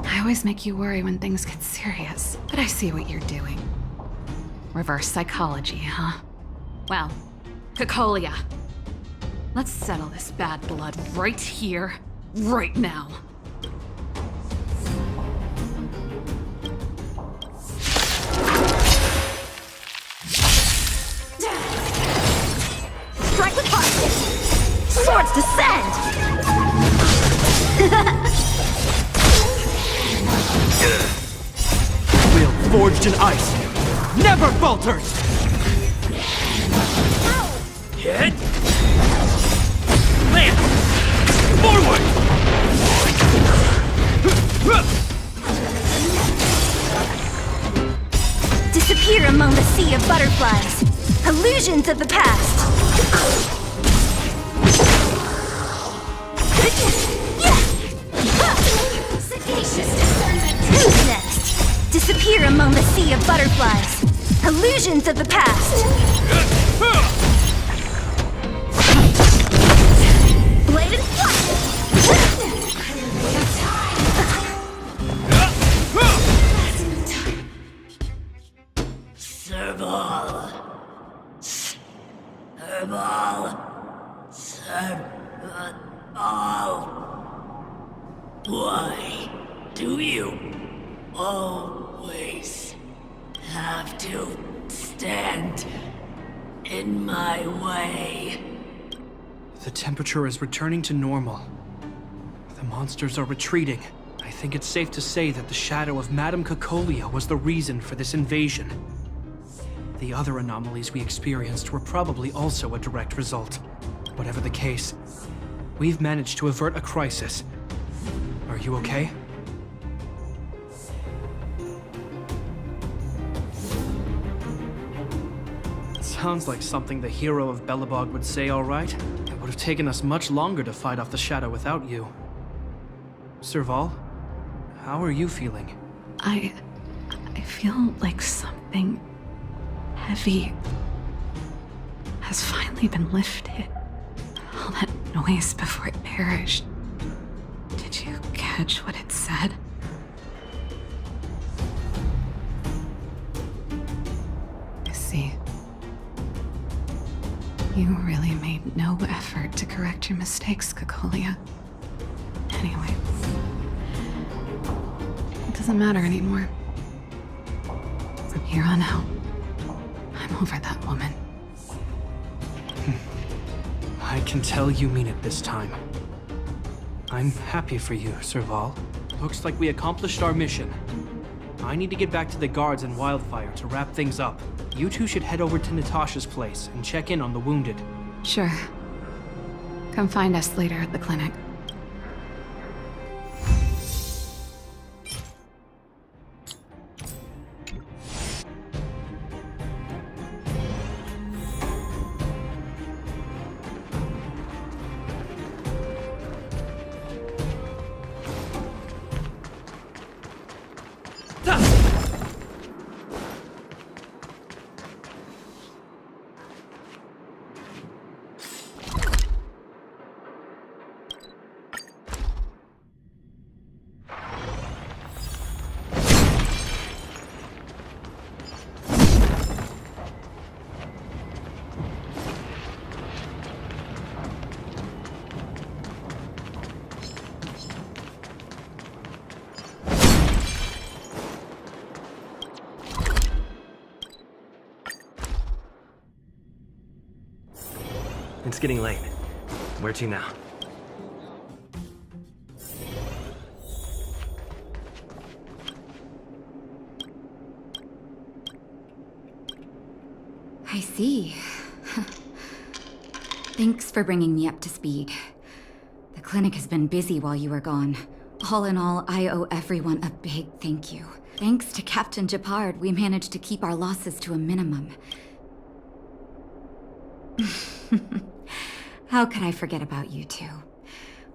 S9: I always make you worry when things get serious, but I see what you're doing. Reverse psychology, huh? Well, Cocolia. Let's settle this bad blood right here, right now.
S1: Strike with heart! Swords descend!
S2: Will forged in ice never falters!
S12: Hit! Land! Forward!
S1: Disappear among the sea of butterflies. Illusions of the past.
S14: Sagacious discernment.
S1: Who's next? Disappear among the sea of butterflies. Illusions of the past. Blade and
S14: Serval. Serval. Serval. Why do you always have to stand in my way?
S2: The temperature is returning to normal. The monsters are retreating. I think it's safe to say that the shadow of Madame Cocolia was the reason for this invasion. The other anomalies we experienced were probably also a direct result. Whatever the case, we've managed to avert a crisis. Are you okay? Sounds like something the hero of Belobog would say, all right. It would have taken us much longer to fight off the shadow without you. Serval, how are you feeling?
S9: I feel like something heavy has finally been lifted. All that noise before it perished. Did you catch what it said? I see. You really made no effort to correct your mistakes, Cocolia. Anyway, it doesn't matter anymore. From here on out, I'm over that woman.
S2: I can tell you mean it this time. I'm happy for you, Serval. Looks like we accomplished our mission. I need to get back to the guards and Wildfire to wrap things up. You two should head over to Natasha's place and check in on the wounded.
S9: Sure. Come find us later at the clinic.
S12: It's getting late. Where to now?
S11: I see. Thanks for bringing me up to speed. The clinic has been busy while you were gone. All in all, I owe everyone a big thank you. Thanks to Captain Japard, we managed to keep our losses to a minimum. How could I forget about you two?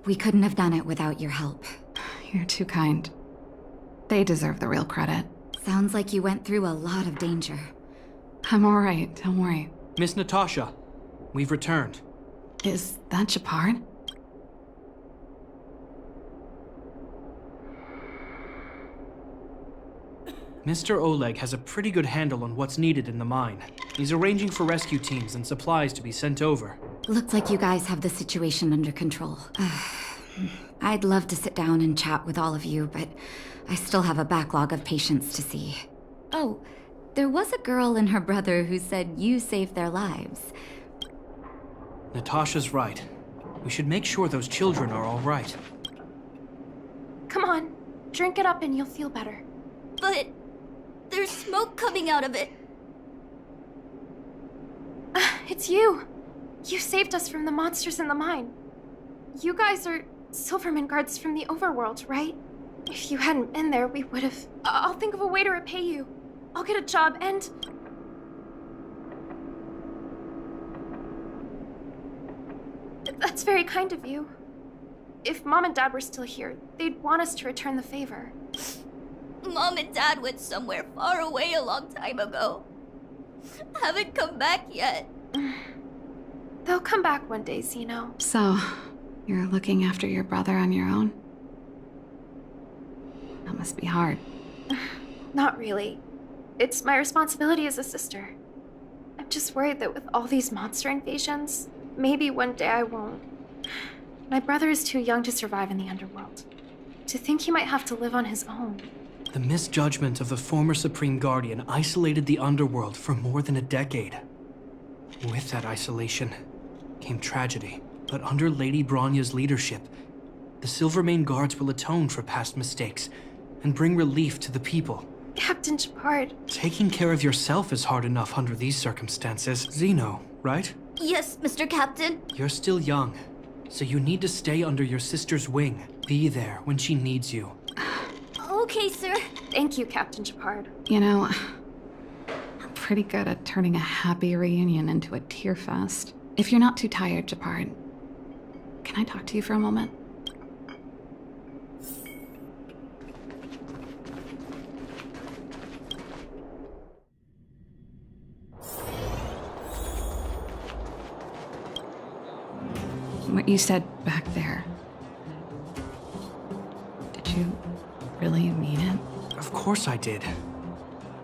S11: We couldn't have done it without your help.
S9: You're too kind. They deserve the real credit.
S11: Sounds like you went through a lot of danger.
S9: I'm all right, don't worry.
S2: Miss Natasha, we've returned.
S9: Is that Japard?
S2: Mr. Oleg has a pretty good handle on what's needed in the mine. He's arranging for rescue teams and supplies to be sent over.
S11: Looks like you guys have the situation under control. I'd love to sit down and chat with all of you, but I still have a backlog of patients to see. Oh, there was a girl and her brother who said you saved their lives.
S2: Natasha's right. We should make sure those children are all right.
S15: Come on, drink it up and you'll feel better.
S1: But there's smoke coming out of it.
S15: It's you. You saved us from the monsters in the mine. You guys are Silverman guards from the overworld, right? If you hadn't been there, we would have... I'll think of a way to repay you. I'll get a job and... That's very kind of you. If Mom and Dad were still here, they'd want us to return the favor.
S1: Mom and Dad went somewhere far away a long time ago. Haven't come back yet.
S15: They'll come back one day, Zeno.
S9: So, you're looking after your brother on your own? That must be hard.
S15: Not really. It's my responsibility as a sister. I'm just worried that with all these monster invasions, maybe one day I won't. My brother is too young to survive in the underworld. To think he might have to live on his own.
S2: The misjudgment of the former Supreme Guardian isolated the underworld for more than a decade. With that isolation came tragedy. But under Lady Bronya's leadership, the Silvermane Guards will atone for past mistakes and bring relief to the people.
S15: Captain Shepard.
S2: Taking care of yourself is hard enough under these circumstances. Zeno, right?
S1: Yes, Mr. Captain.
S2: You're still young, so you need to stay under your sister's wing. Be there when she needs you.
S1: Okay, sir.
S15: Thank you, Captain Shepard.
S9: You know, I'm pretty good at turning a happy reunion into a tear fest. If you're not too tired, Shepard, can I talk to you for a moment? What you said back there, did you really mean it?
S2: Of course I did.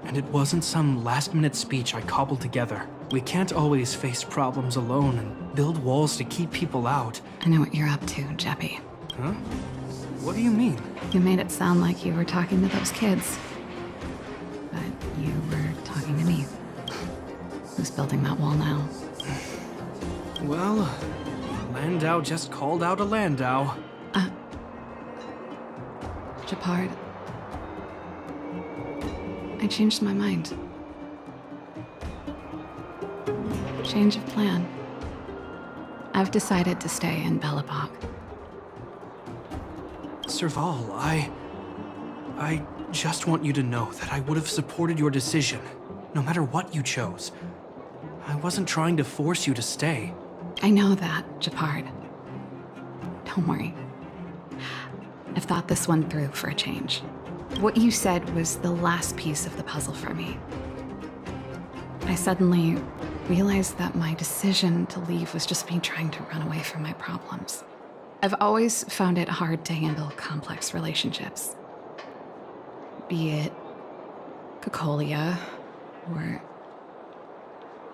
S2: And it wasn't some last-minute speech I cobbled together. We can't always face problems alone and build walls to keep people out.
S9: I know what you're up to, Jeppy.
S2: Huh? What do you mean?
S9: You made it sound like you were talking to those kids. But you were talking to me. Who's building that wall now?
S2: Well, Landau just called out a Landau.
S9: Shepard, I changed my mind. Change of plan. I've decided to stay in Belobog.
S2: Serval, I just want you to know that I would have supported your decision, no matter what you chose. I wasn't trying to force you to stay.
S9: I know that, Shepard. Don't worry. I've thought this one through for a change. What you said was the last piece of the puzzle for me. I suddenly realized that my decision to leave was just me trying to run away from my problems. I've always found it hard to handle complex relationships. Be it Cocolia or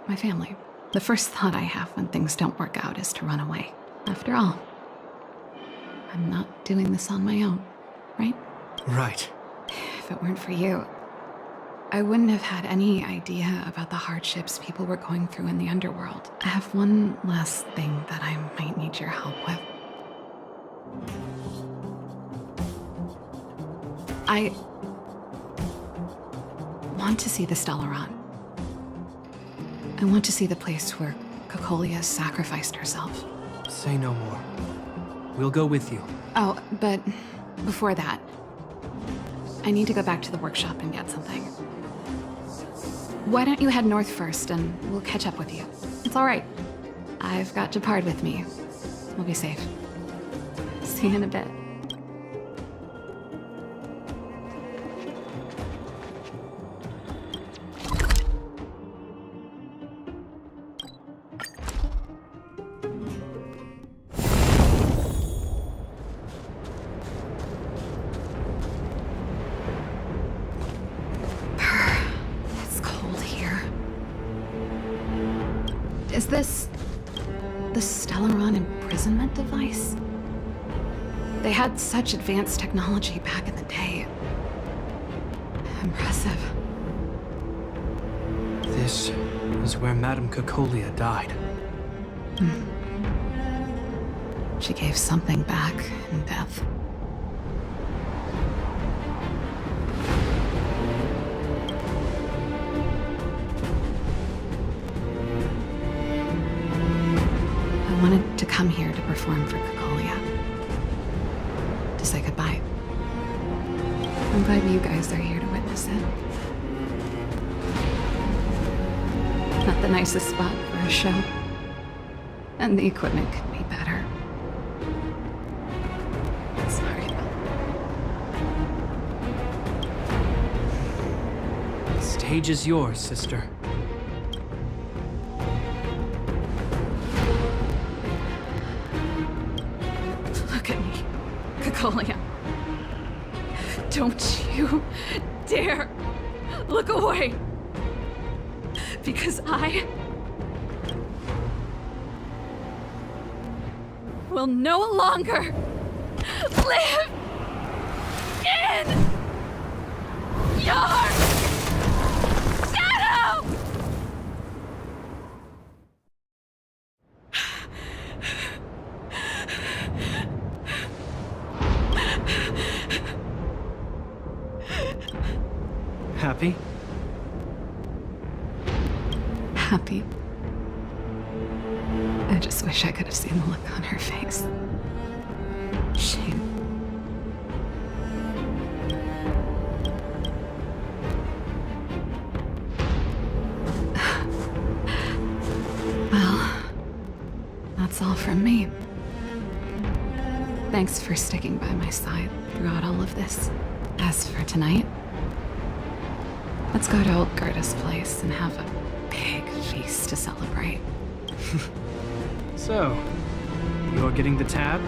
S9: my family. The first thought I have when things don't work out is to run away. After all, I'm not doing this on my own, right?
S2: Right.
S9: If it weren't for you, I wouldn't have had any idea about the hardships people were going through in the underworld. I have one last thing that I might need your help with. I want to see the Stellaron. I want to see the place where Cocolia sacrificed herself.
S2: Say no more. We'll go with you.
S9: Oh, but before that, I need to go back to the workshop and get something. Why don't you head north first and we'll catch up with you? It's all right. I've got Shepard with me. We'll be safe. See you in a bit. It's cold here. Is this the Stellaron imprisonment device? They had such advanced technology back in the day. Impressive.
S2: This is where Madame Cocolia died.
S9: She gave something back in death. I wanted to come here to perform for Cocolia. To say goodbye. I'm glad you guys are here to witness it. Not the nicest spot for a show. And the equipment could be better. Sorry about
S2: The stage is yours, sister.
S9: Look at me, Cocolia. Don't you dare
S15: look away. Because I will no longer live in your shadow!
S2: Happy?
S9: Happy. I just wish I could have seen the look on her face. Shame. Well, that's all from me. Thanks for sticking by my side throughout all of this. As for tonight, let's go to old Gerda's place and have a big feast to celebrate.
S2: So, you're getting the tab?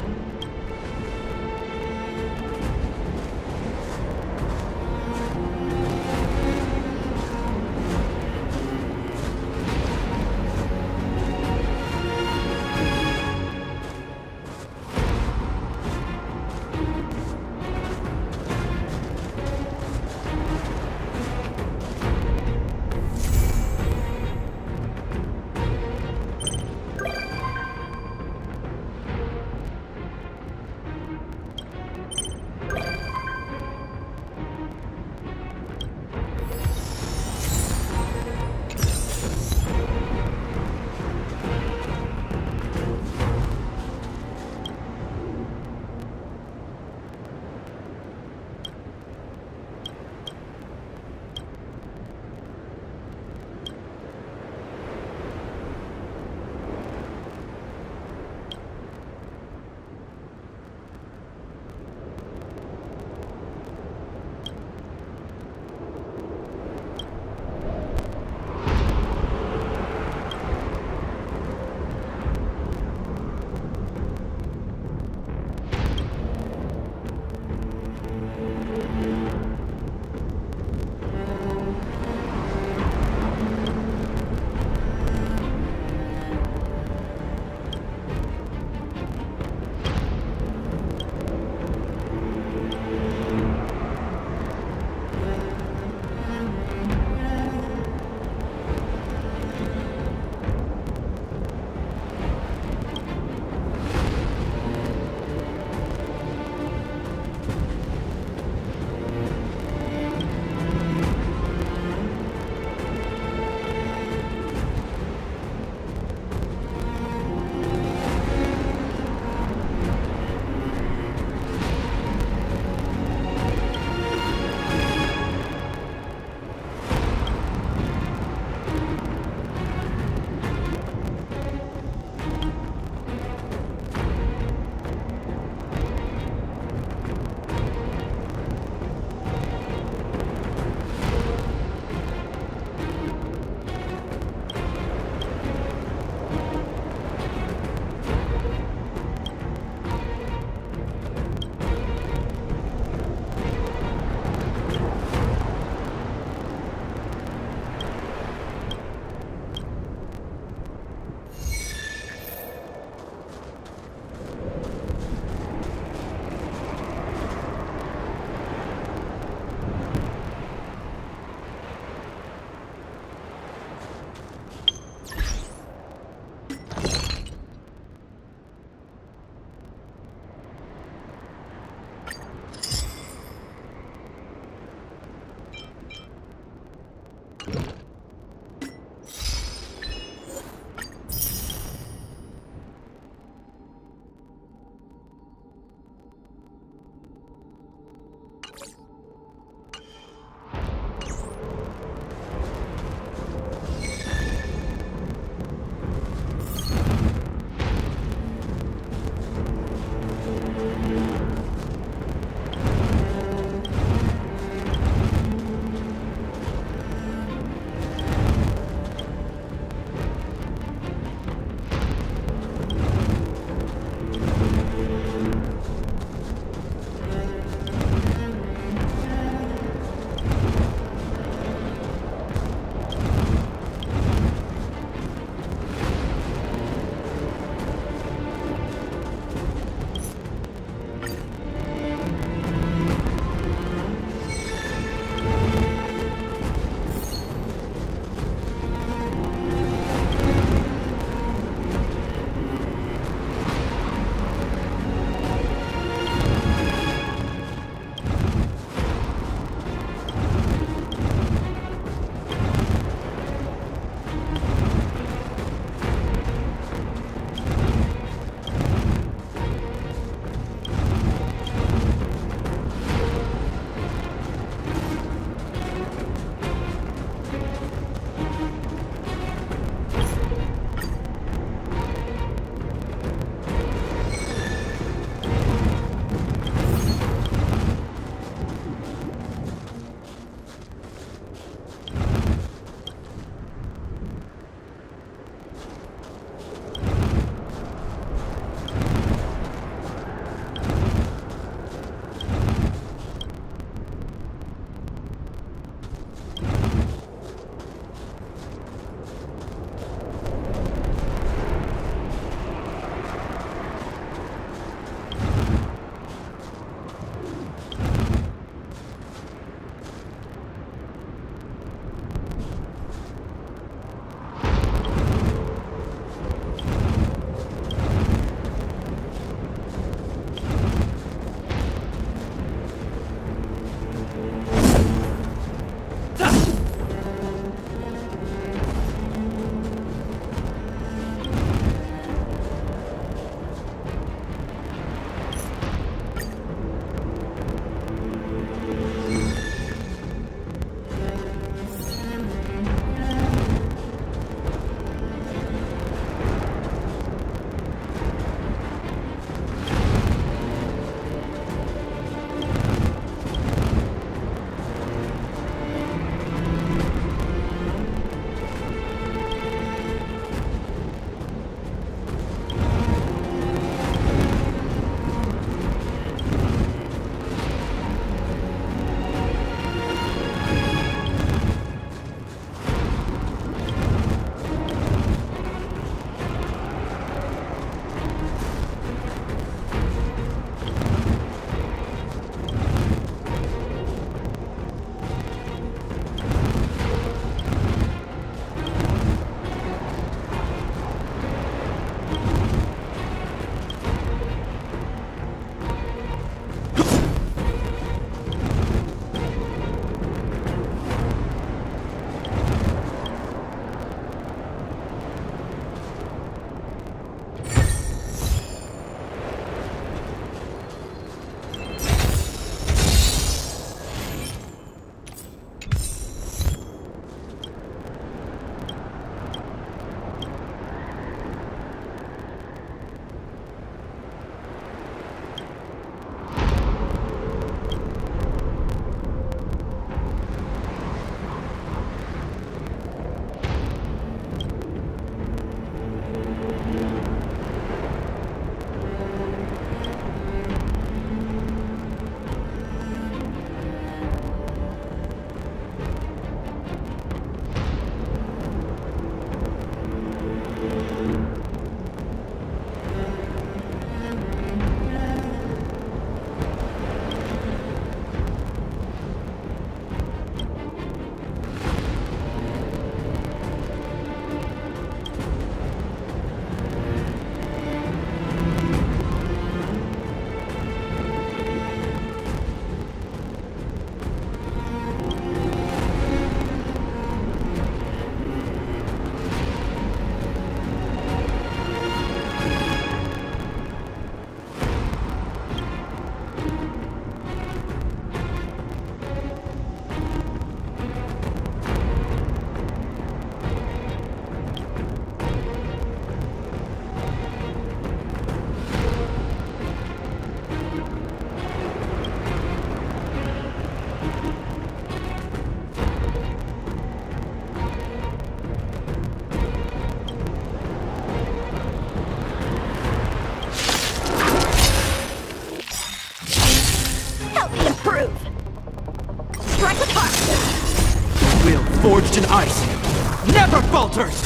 S2: falters!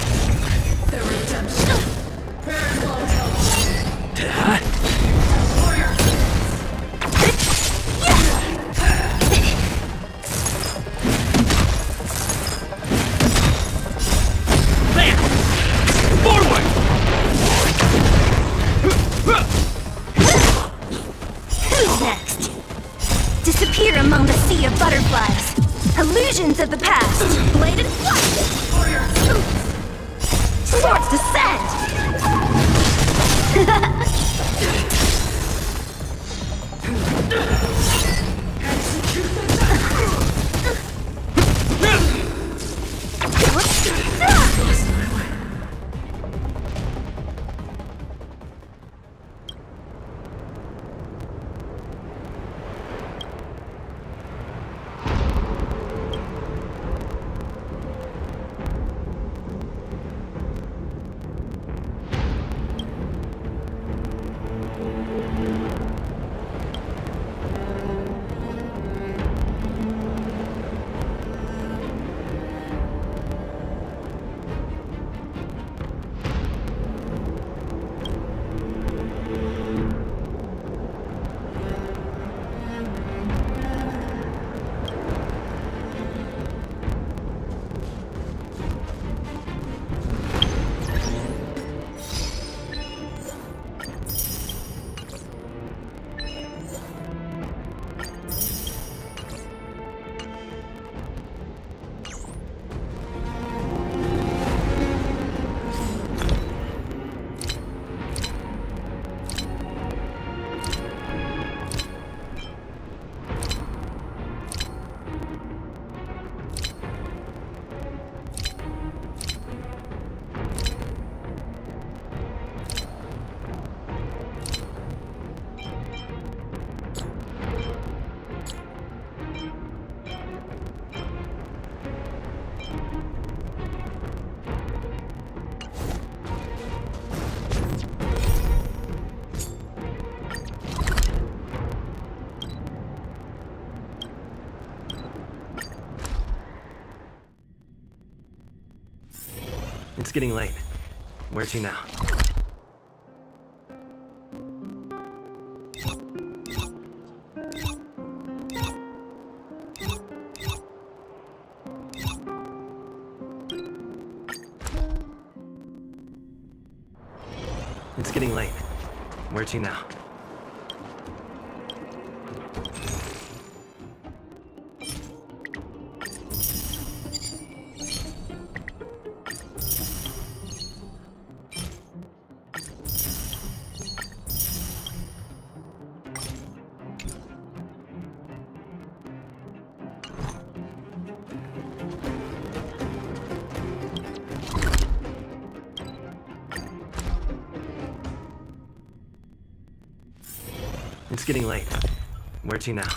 S14: The redemption.
S1: Who's next? Disappear among the sea of butterflies. Illusions of the past. Bladed flight. Swords descend.
S12: It's getting late. Where to now? It's getting late. Where to now? It's getting late. Where to now?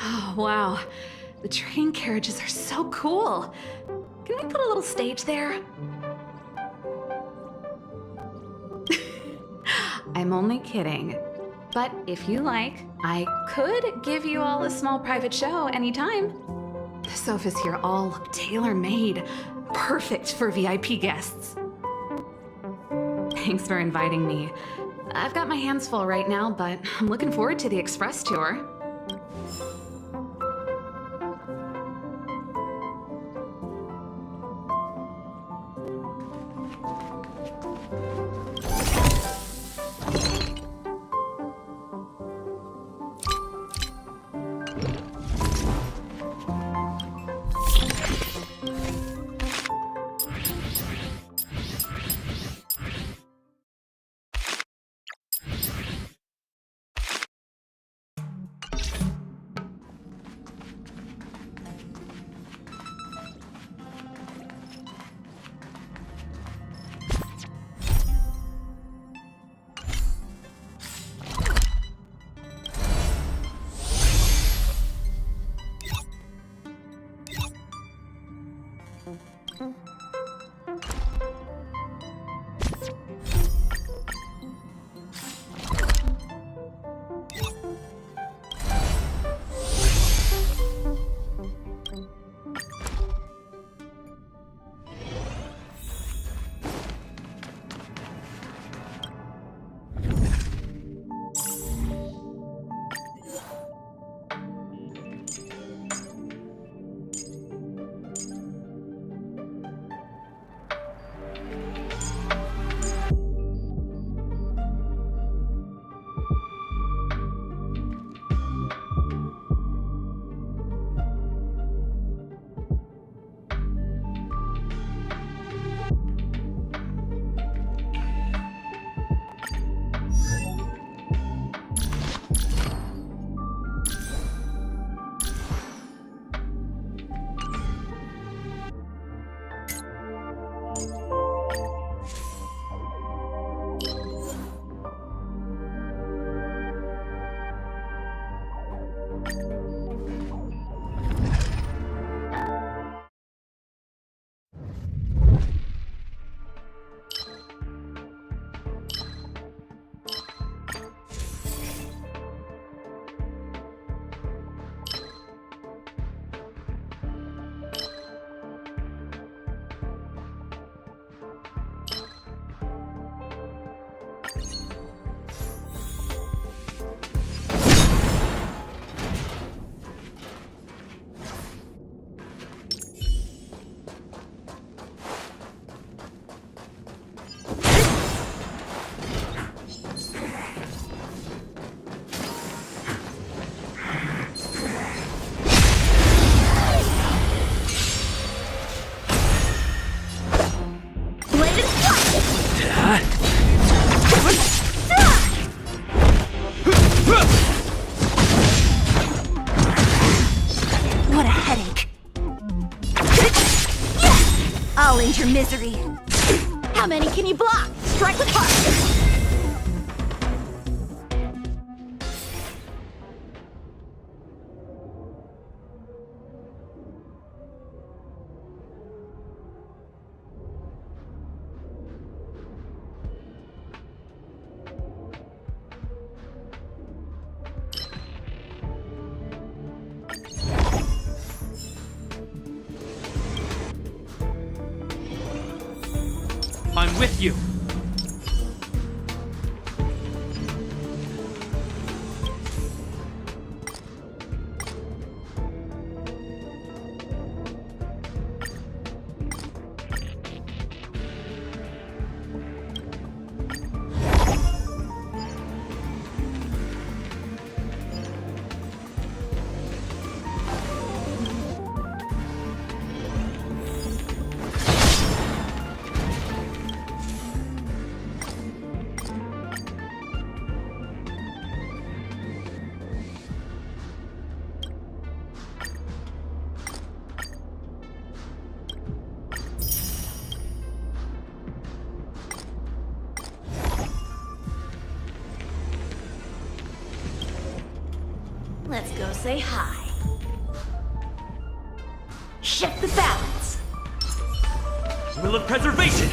S9: Oh, wow. The train carriages are so cool. Can we put a little stage there? I'm only kidding. But if you like, I could give you all a small private show anytime. The sofas here all look tailor-made. Perfect for VIP guests. Thanks for inviting me. I've got my hands full right now, but I'm looking forward to the express tour.
S6: What a headache. I'll end your misery. How many can you block? Strike with heart.
S2: I'm with you.
S16: Let's go say hi. Shift the balance.
S12: Will of preservation!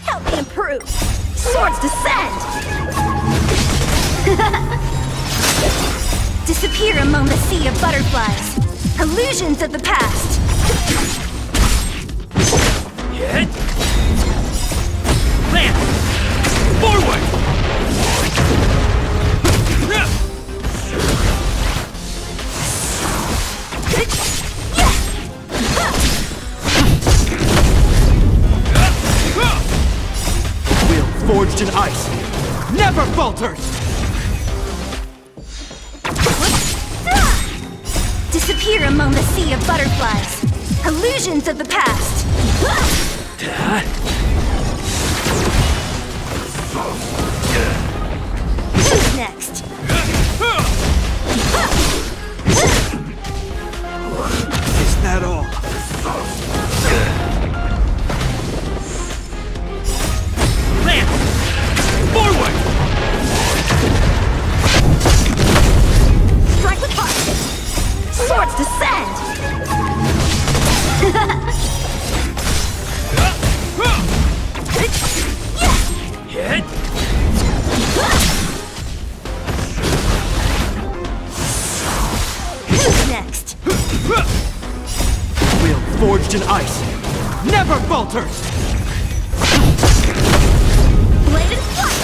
S16: Help me improve. Swords descend. Disappear among the sea of butterflies. Illusions of the past.
S12: Hit! Land! Forward!
S2: Will forged in ice never falters!
S16: Disappear among the sea of butterflies. Illusions of the past. Who's next?
S2: Is that all?
S12: Land! Forward!
S16: Strike with heart. Swords descend.
S12: Hit!
S16: Who's next?
S2: Will forged in ice never falters!
S16: Blade and flight.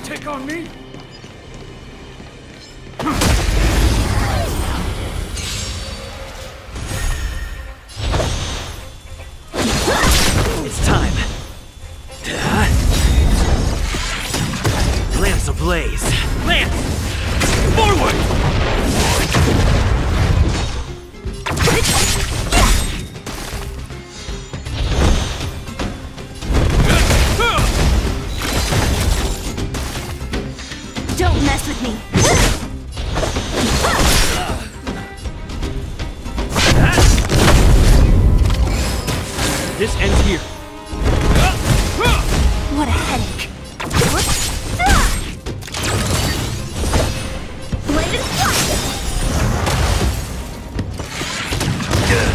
S5: Take on me?
S12: It's time. Lance ablaze. Lance! Forward!
S16: What a headache. Bladed flight!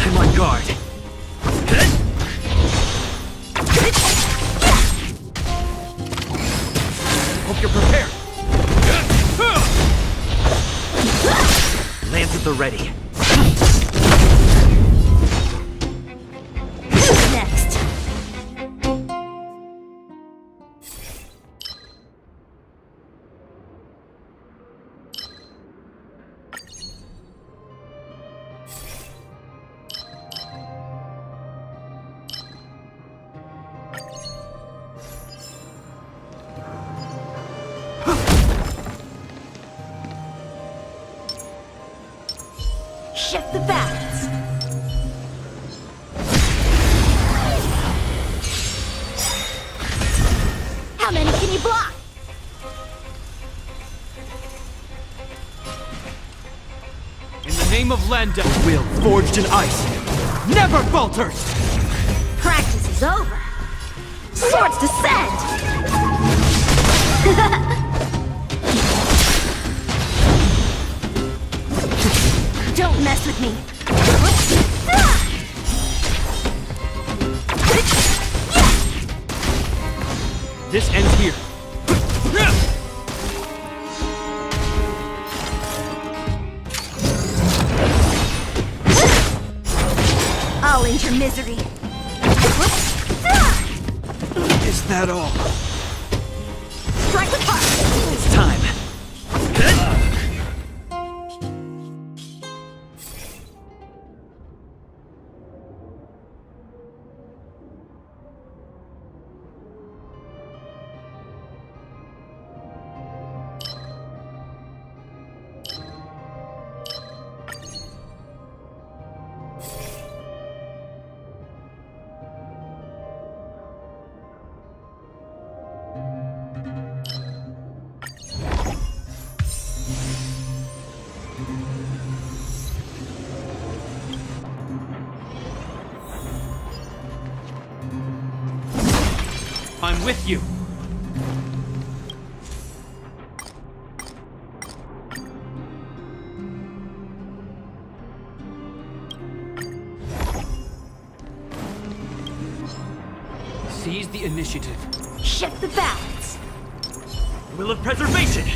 S12: I'm on guard. Hope you're prepared. Lance at the ready.
S16: Who's next? Shift the balance. How many can you block?
S2: In the name of Landa, will forged in ice never falters!
S16: Practice is over. Swords descend! Don't mess with me.
S2: This ends here.
S16: I'll end your misery.
S2: Is that all?
S16: Strike with heart.
S2: It's time. I'm with you. Seize the initiative.
S16: Shift the balance.
S12: Will of preservation!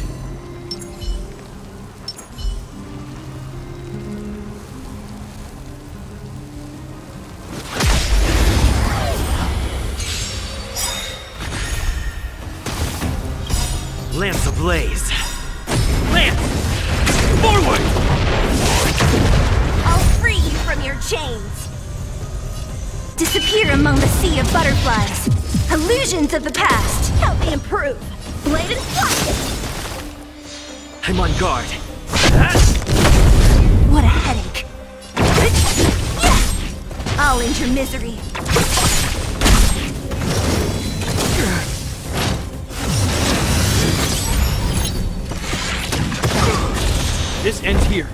S12: Lance ablaze! Lance! Forward!
S16: I'll free you from your chains. Disappear among the sea of butterflies. Illusions of the past. Help me improve. Bladed flight.
S12: I'm on guard.
S16: What a headache. I'll end your misery.
S2: This ends here.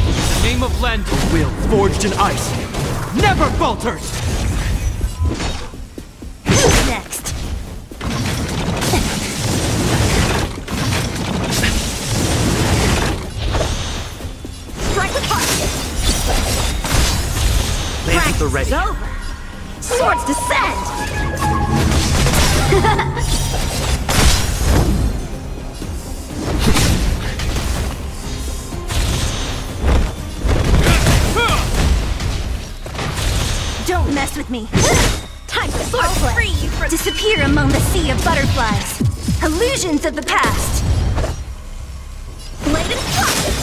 S2: In the name of Landa, will forged in ice never falters!
S16: Who's next? Strike with heart.
S12: Lance at the ready.
S16: Practice is over. Swords descend. Don't mess with me. Time for swordplay. Free you from disappear among the sea of butterflies. Illusions of the past. Bladed flight.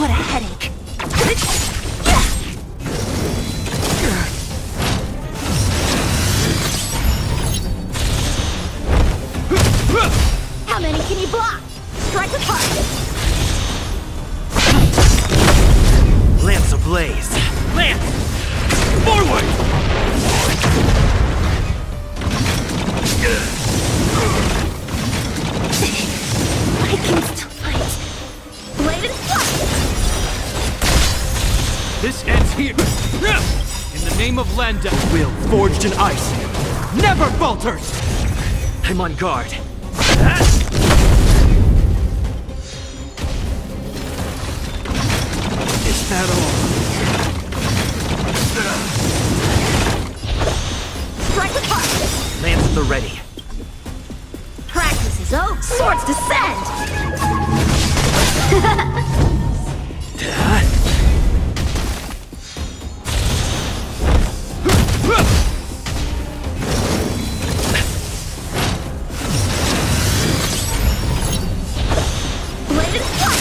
S16: What a headache. How many can you block? Strike with heart.
S12: Lance ablaze! Lance! Forward!
S16: I can still
S2: here! In the name of Landa, will forged in ice never falters!
S12: I'm on guard.
S2: Is that all?
S16: Strike with heart!
S12: Lance at the ready.
S16: Practice is over! Swords descend! Blade and flight!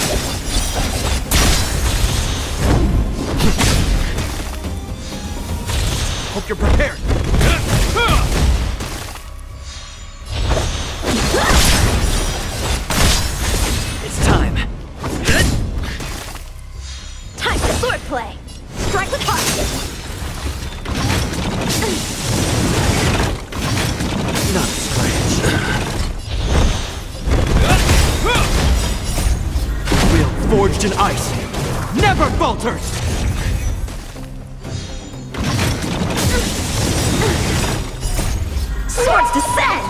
S2: Hope you're prepared.
S12: It's time.
S16: Time for swordplay! Strike with heart!
S2: Not strange. Will forged in ice never falters!
S16: Swords descend!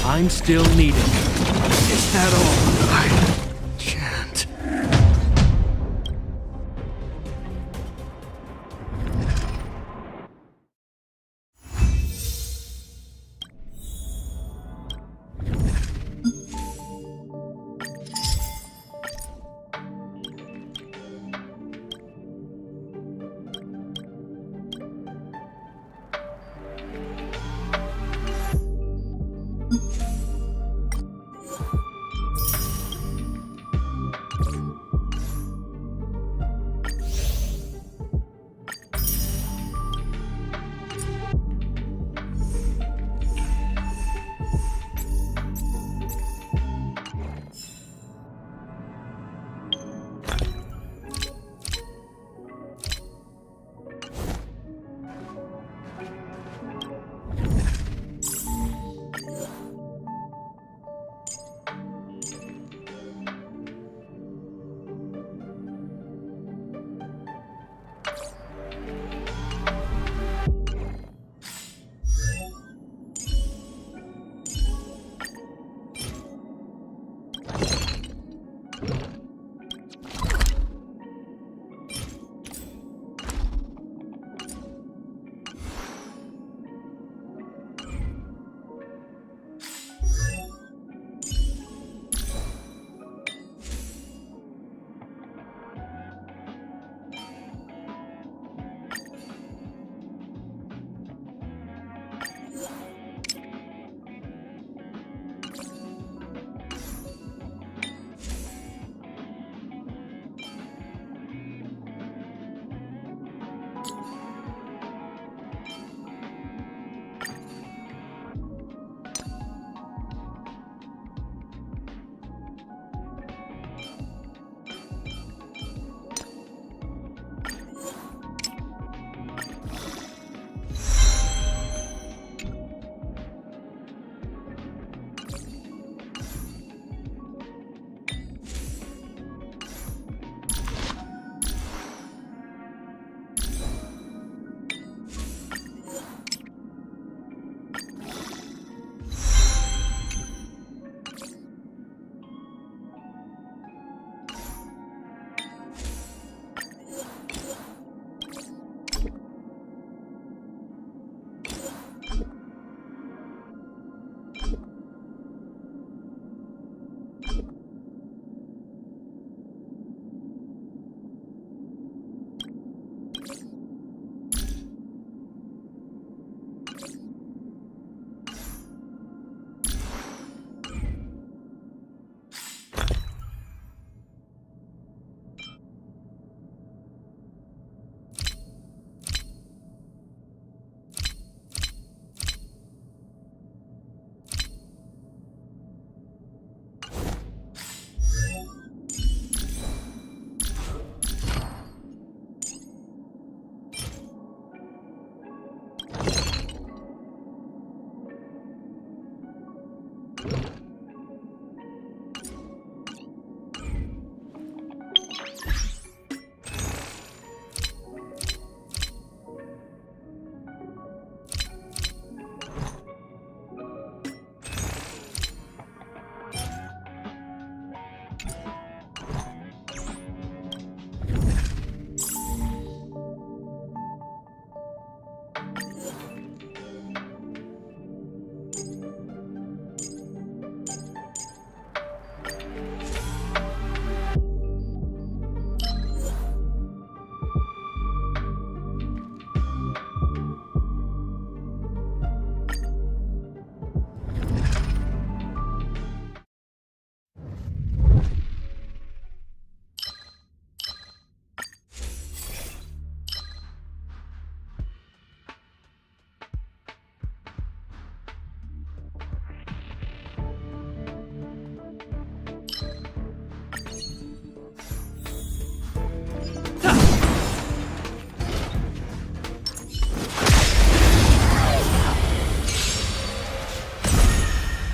S2: I'm still needed. Is that all? I can't.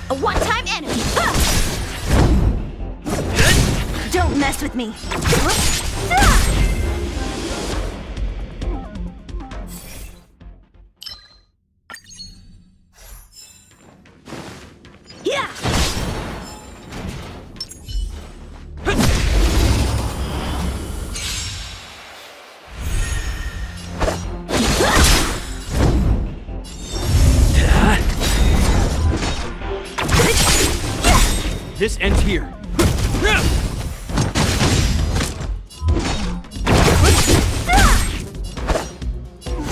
S16: A one-time enemy! Ah! Don't mess with me! Ah! Yeah!
S2: This ends here.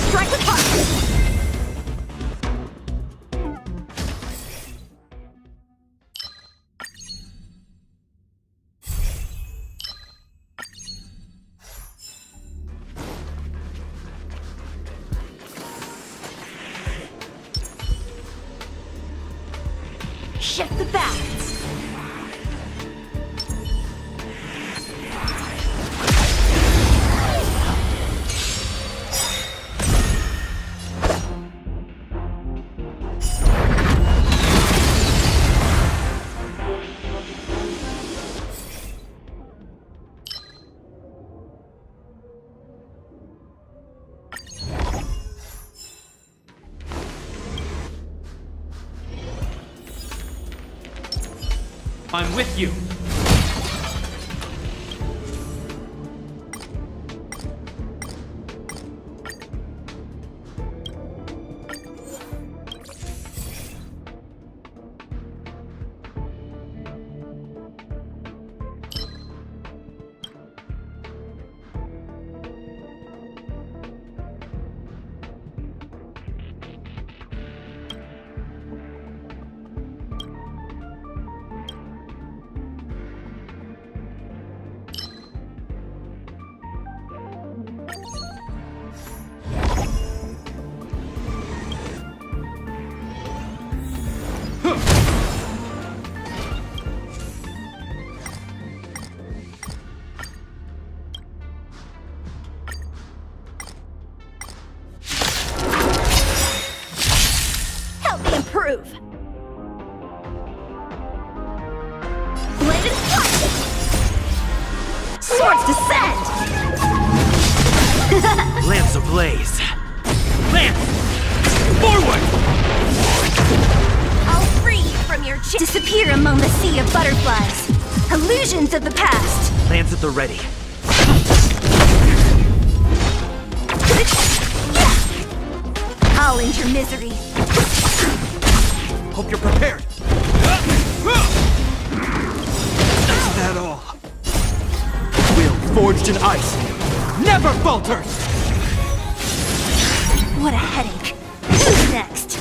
S16: Strike with heart! Shift the balance!
S2: I'm with you.
S16: Improve. Blade and strike. Swords descend.
S12: Lance ablaze. Lance! Forward!
S16: I'll free you from your disappear among the sea of butterflies. Illusions of the past.
S12: Lance at the ready.
S16: I'll end your misery.
S2: Hope you're prepared. Is that all? Will forged in ice never falters!
S16: What a headache. Who's next?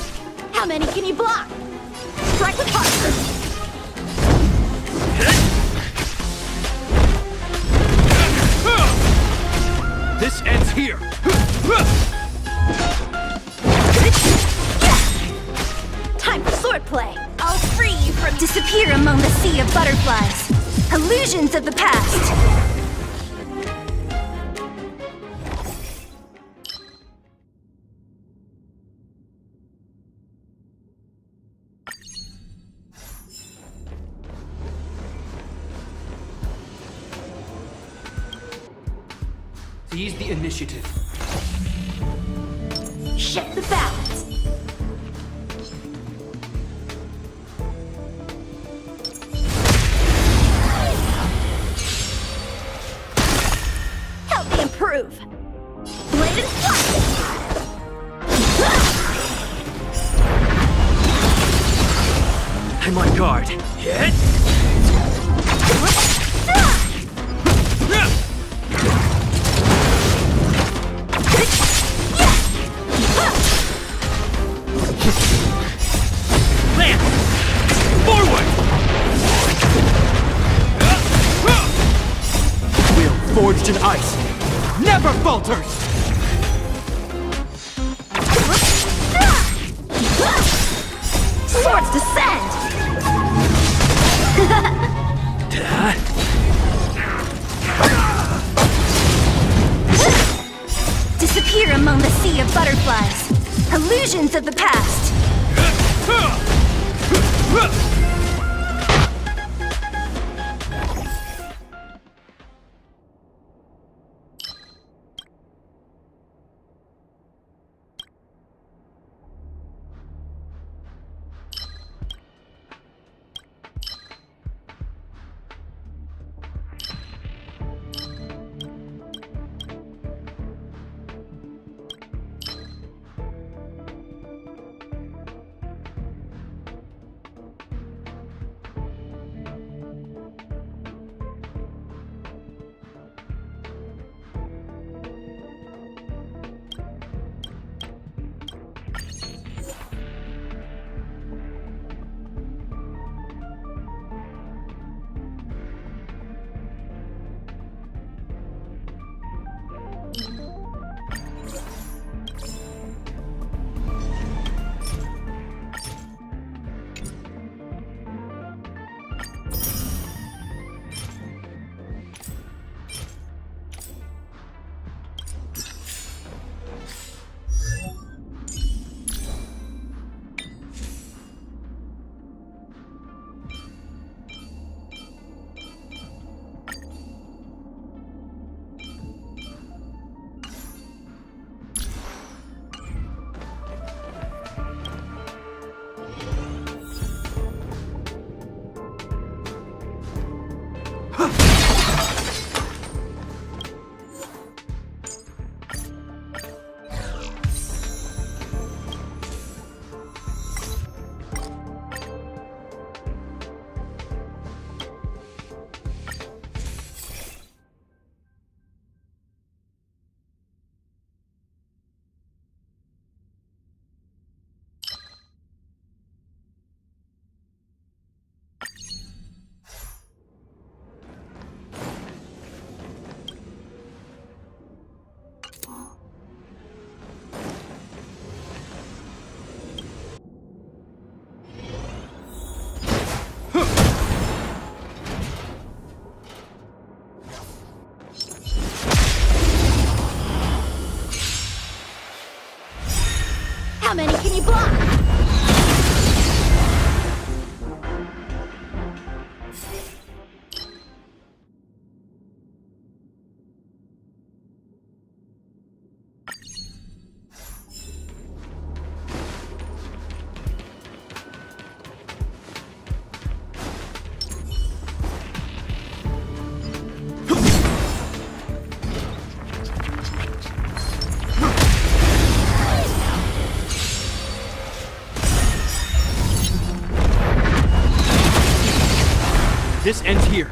S16: How many can you block? Strike with heart.
S2: This ends here.
S16: Time for swordplay. I'll free you from disappear among the sea of butterflies. Illusions of the past.
S2: Seize the initiative.
S16: Shift the balance. Help me improve. Blade and fly.
S12: I'm on guard. Hit! Land! Forward!
S2: Will forged in ice never falters!
S16: Swords descend! Disappear among the sea of butterflies. Illusions of the past. How many can you block?
S2: This ends here.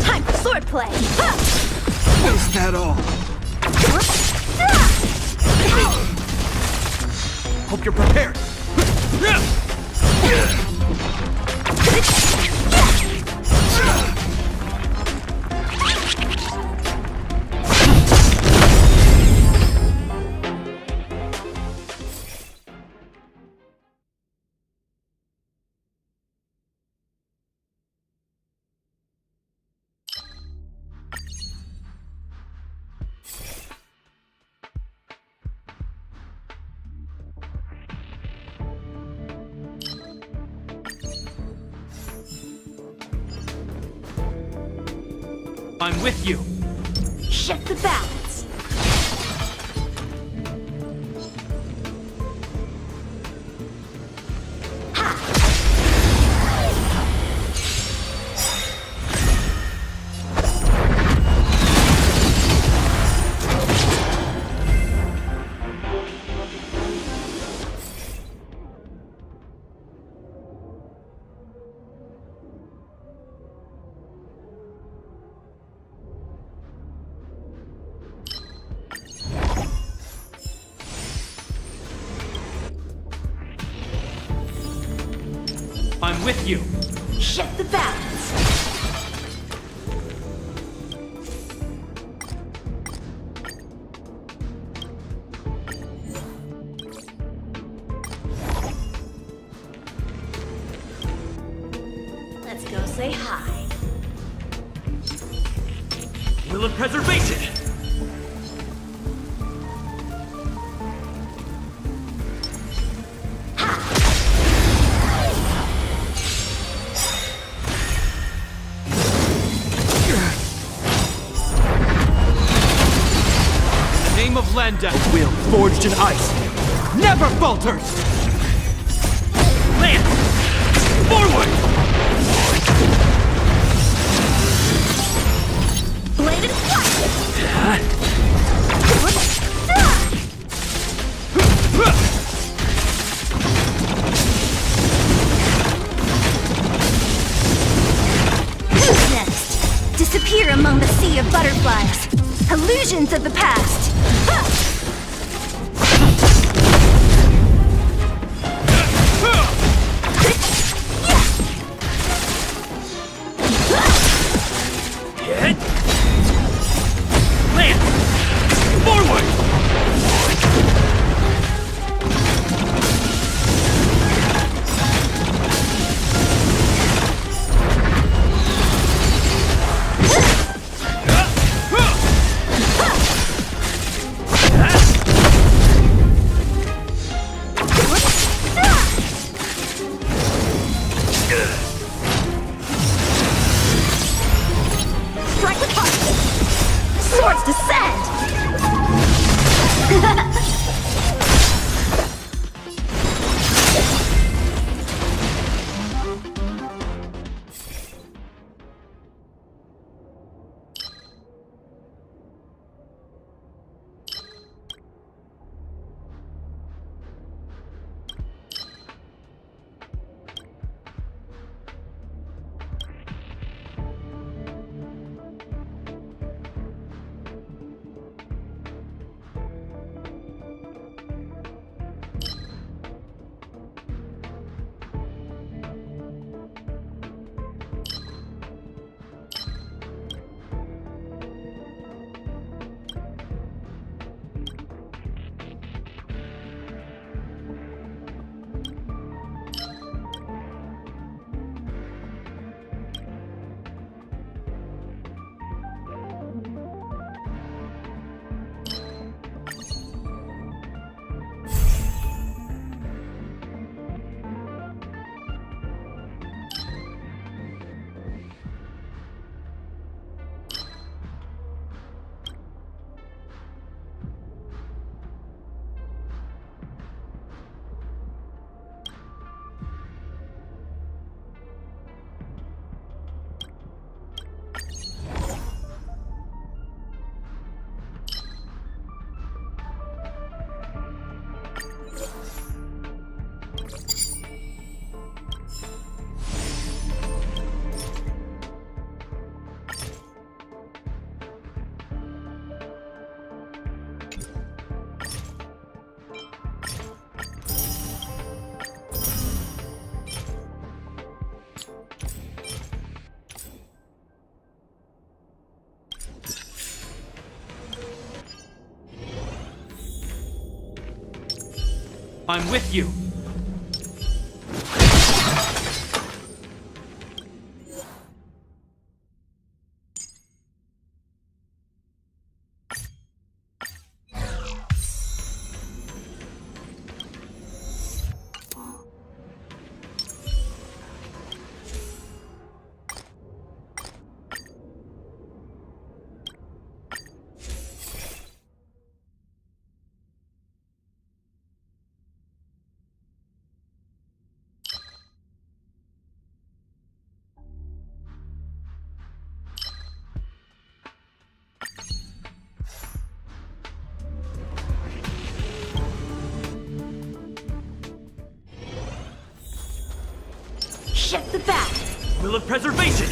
S16: Time for swordplay.
S2: Is that all? Hope you're prepared. I'm with you.
S16: Shift the balance.
S2: I'm with you.
S16: Shift the balance. Let's go say hi.
S12: Will of preservation!
S2: Name of Landa, a will forged in ice, never falters!
S12: Land! Forward!
S16: Bladed Who's next? Disappear among the sea of butterflies. Illusions of the past.
S12: Land! Forward!
S16: Strike with heart. Swords descend.
S2: I'm with you.
S16: Shift the bat!
S12: Will of preservation!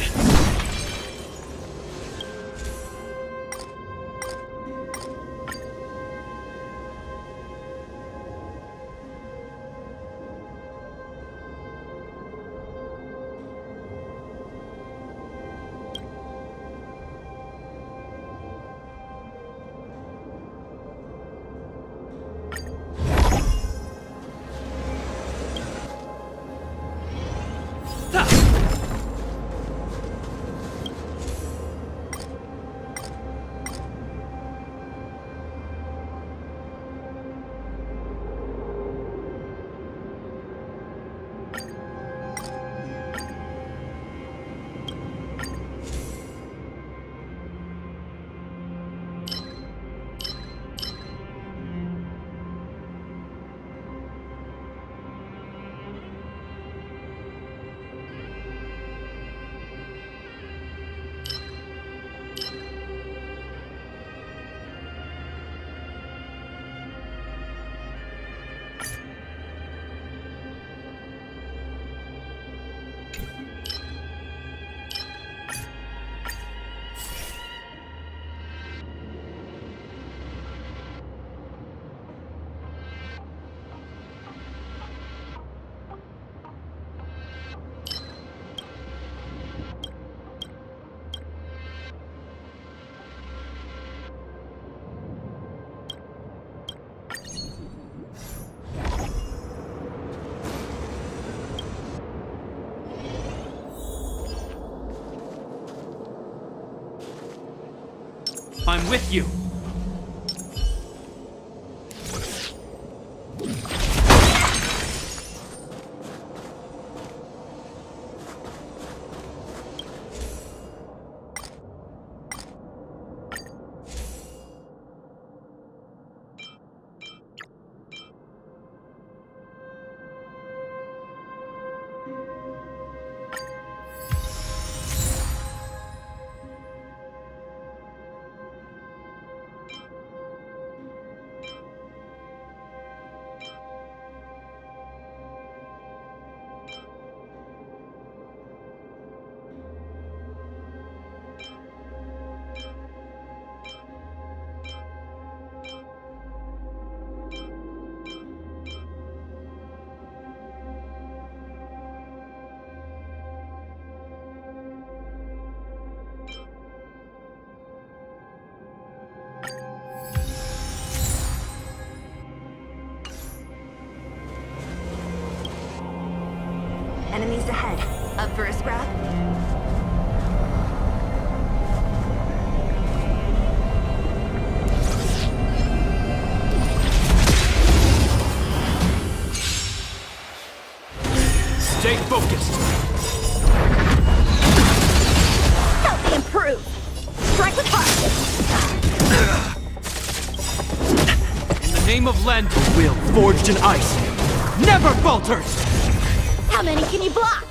S2: I'm with you.
S16: Enemies ahead. Up for a scrap?
S2: Stay focused.
S16: Help me improve. Strike with heart.
S2: In the name of Len, will forged in ice never falters.
S16: How many can you block?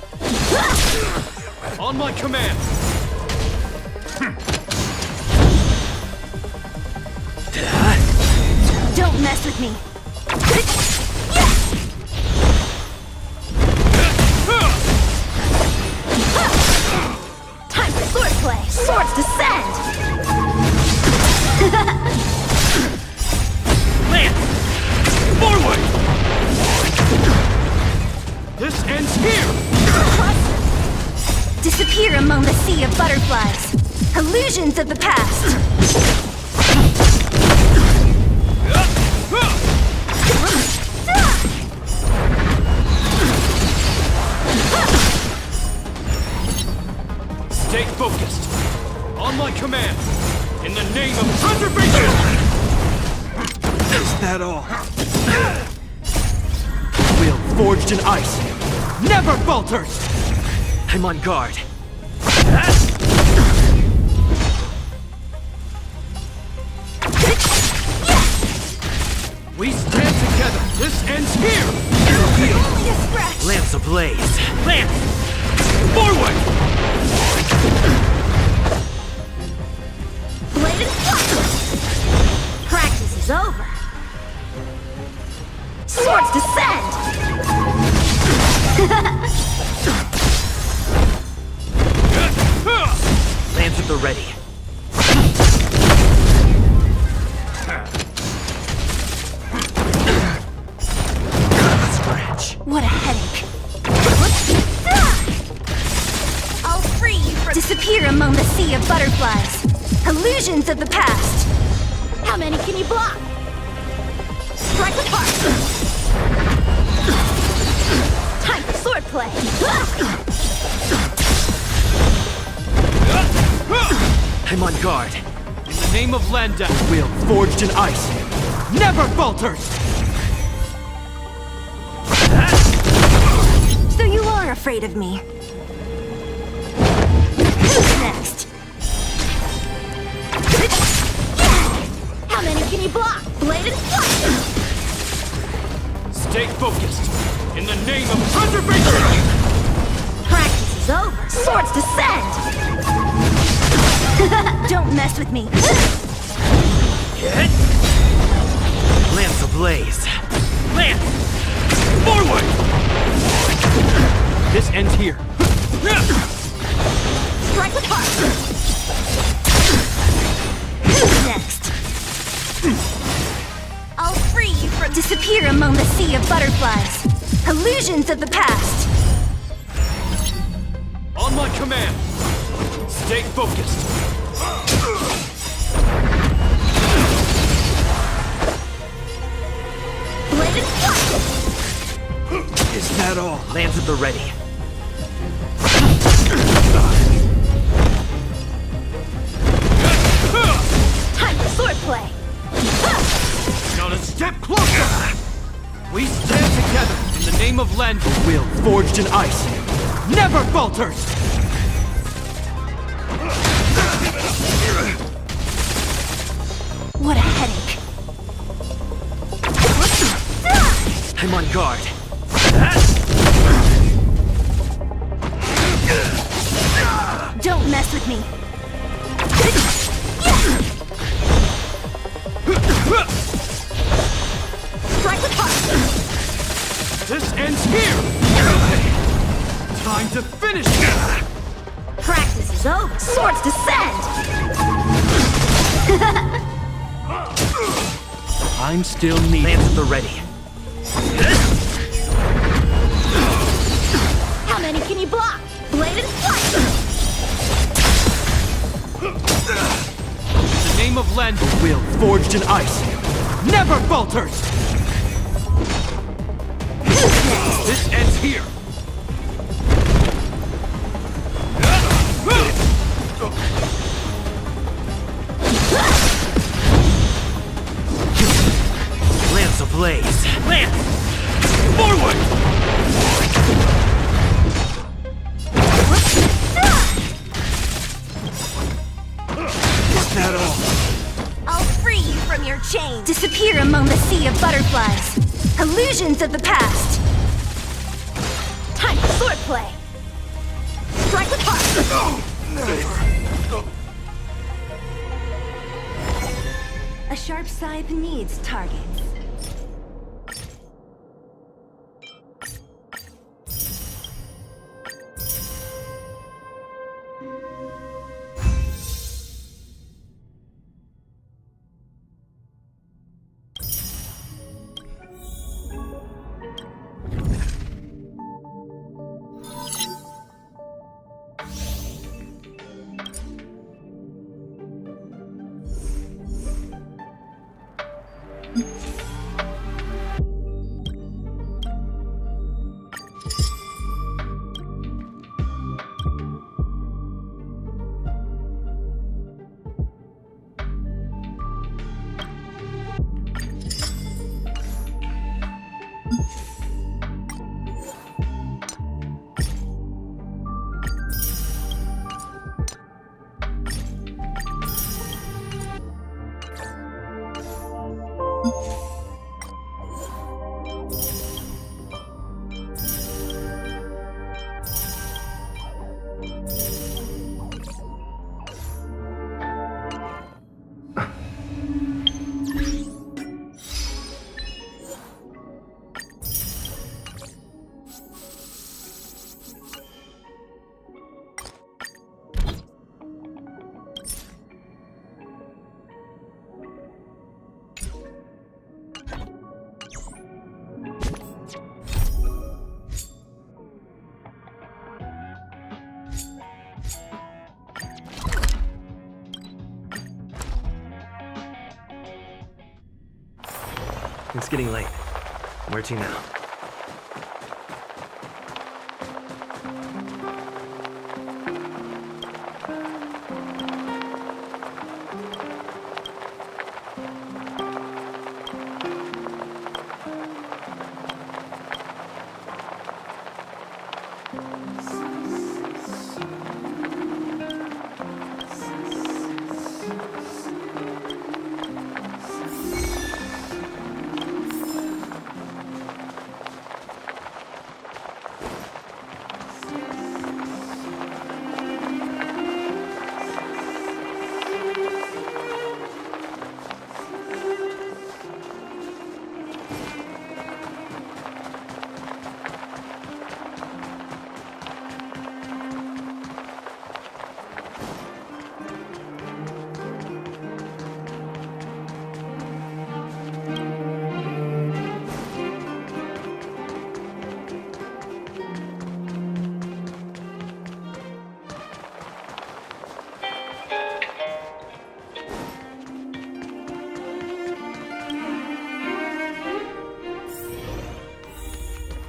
S2: On my command.
S16: Don't mess with me. Time for swordplay. Swords descend.
S2: Lance! Forward! This ends here!
S16: Disappear among the sea of butterflies. Illusions of the past.
S2: Stay focused. On my command. In the name of preservation! Is that all? Will forged in ice never falters!
S12: I'm on guard.
S2: We stand together. This ends here!
S16: Only a scratch.
S12: Lance ablaze.
S2: Lance! Forward!
S16: Blade and flux. Practice is over. Swords descend.
S12: the ready.
S16: Scratch. What a headache. I'll free you from— Disappear among the sea of butterflies. Illusions of the past. How many can you block? Strike apart. Time for swordplay.
S12: I'm on guard.
S2: In the name of Landa, will forged in ice never falters!
S16: So you are afraid of me. Who's next? How many can you block? Bladed fire!
S2: Stay focused. In the name of preservation!
S16: Practice is over. Swords descend! Don't mess with me.
S12: Hit! Lance ablaze. Lance!
S2: Forward! This ends here.
S16: Strike apart! Who's next? I'll free you from— Disappear among the sea of butterflies. Illusions of the past.
S2: On my command. Stay focused.
S16: Bladed fire!
S12: Is that all? Lance at the ready.
S16: Time for swordplay.
S2: Not a step closer! We stand together in the name of Landa. Will forged in ice never falters!
S16: What a headache.
S12: I'm on guard.
S16: Don't mess with me. Strike apart.
S2: This ends here! Time to finish it!
S16: Practice is over. Swords descend!
S2: I'm still needed.
S12: Lance at the ready.
S16: How many can you block? Bladed fire!
S2: In the name of Landa, will forged in ice never falters! This ends here!
S12: Lance ablaze. Lance!
S2: Forward!
S12: Is that all?
S16: I'll free you from your chains. Disappear among the sea of butterflies. Illusions of the past. Time for swordplay. Strike apart. A sharp scythe needs targets.
S12: It's getting late. Where to now?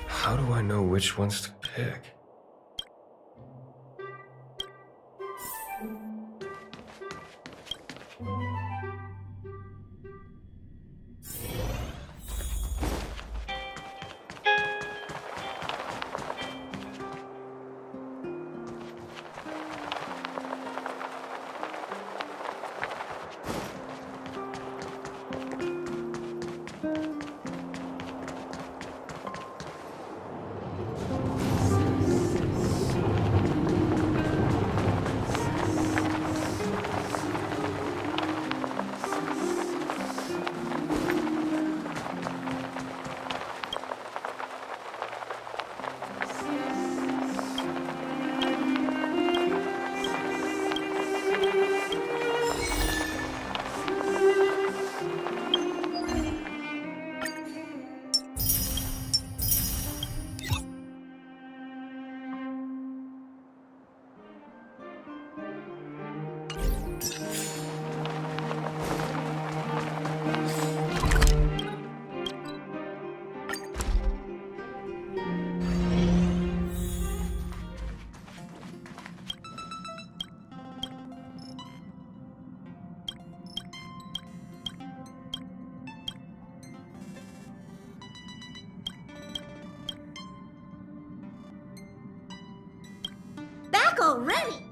S17: How do I know which ones to pick?
S16: Back already!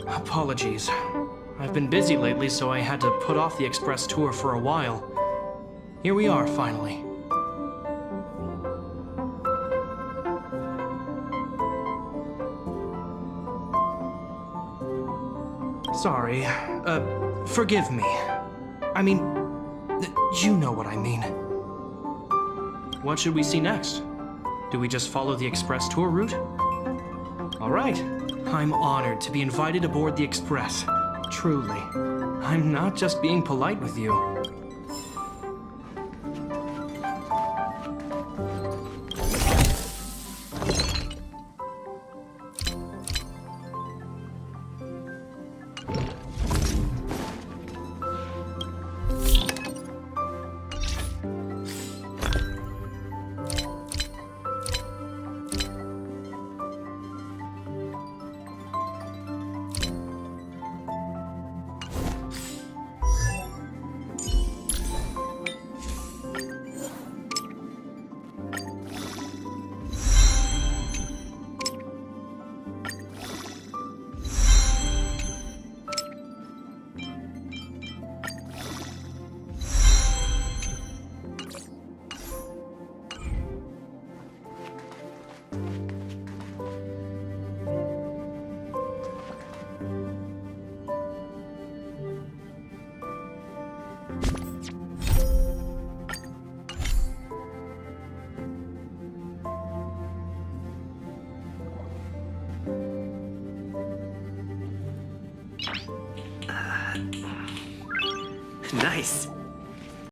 S2: Apologies. I've been busy lately, so I had to put off the express tour for a while. Here we are, finally. Sorry. Forgive me. I mean, you know what I mean. What should we see next? Do we just follow the express tour route? All right. I'm honored to be invited aboard the Express. Truly. I'm not just being polite with you.
S12: Nice.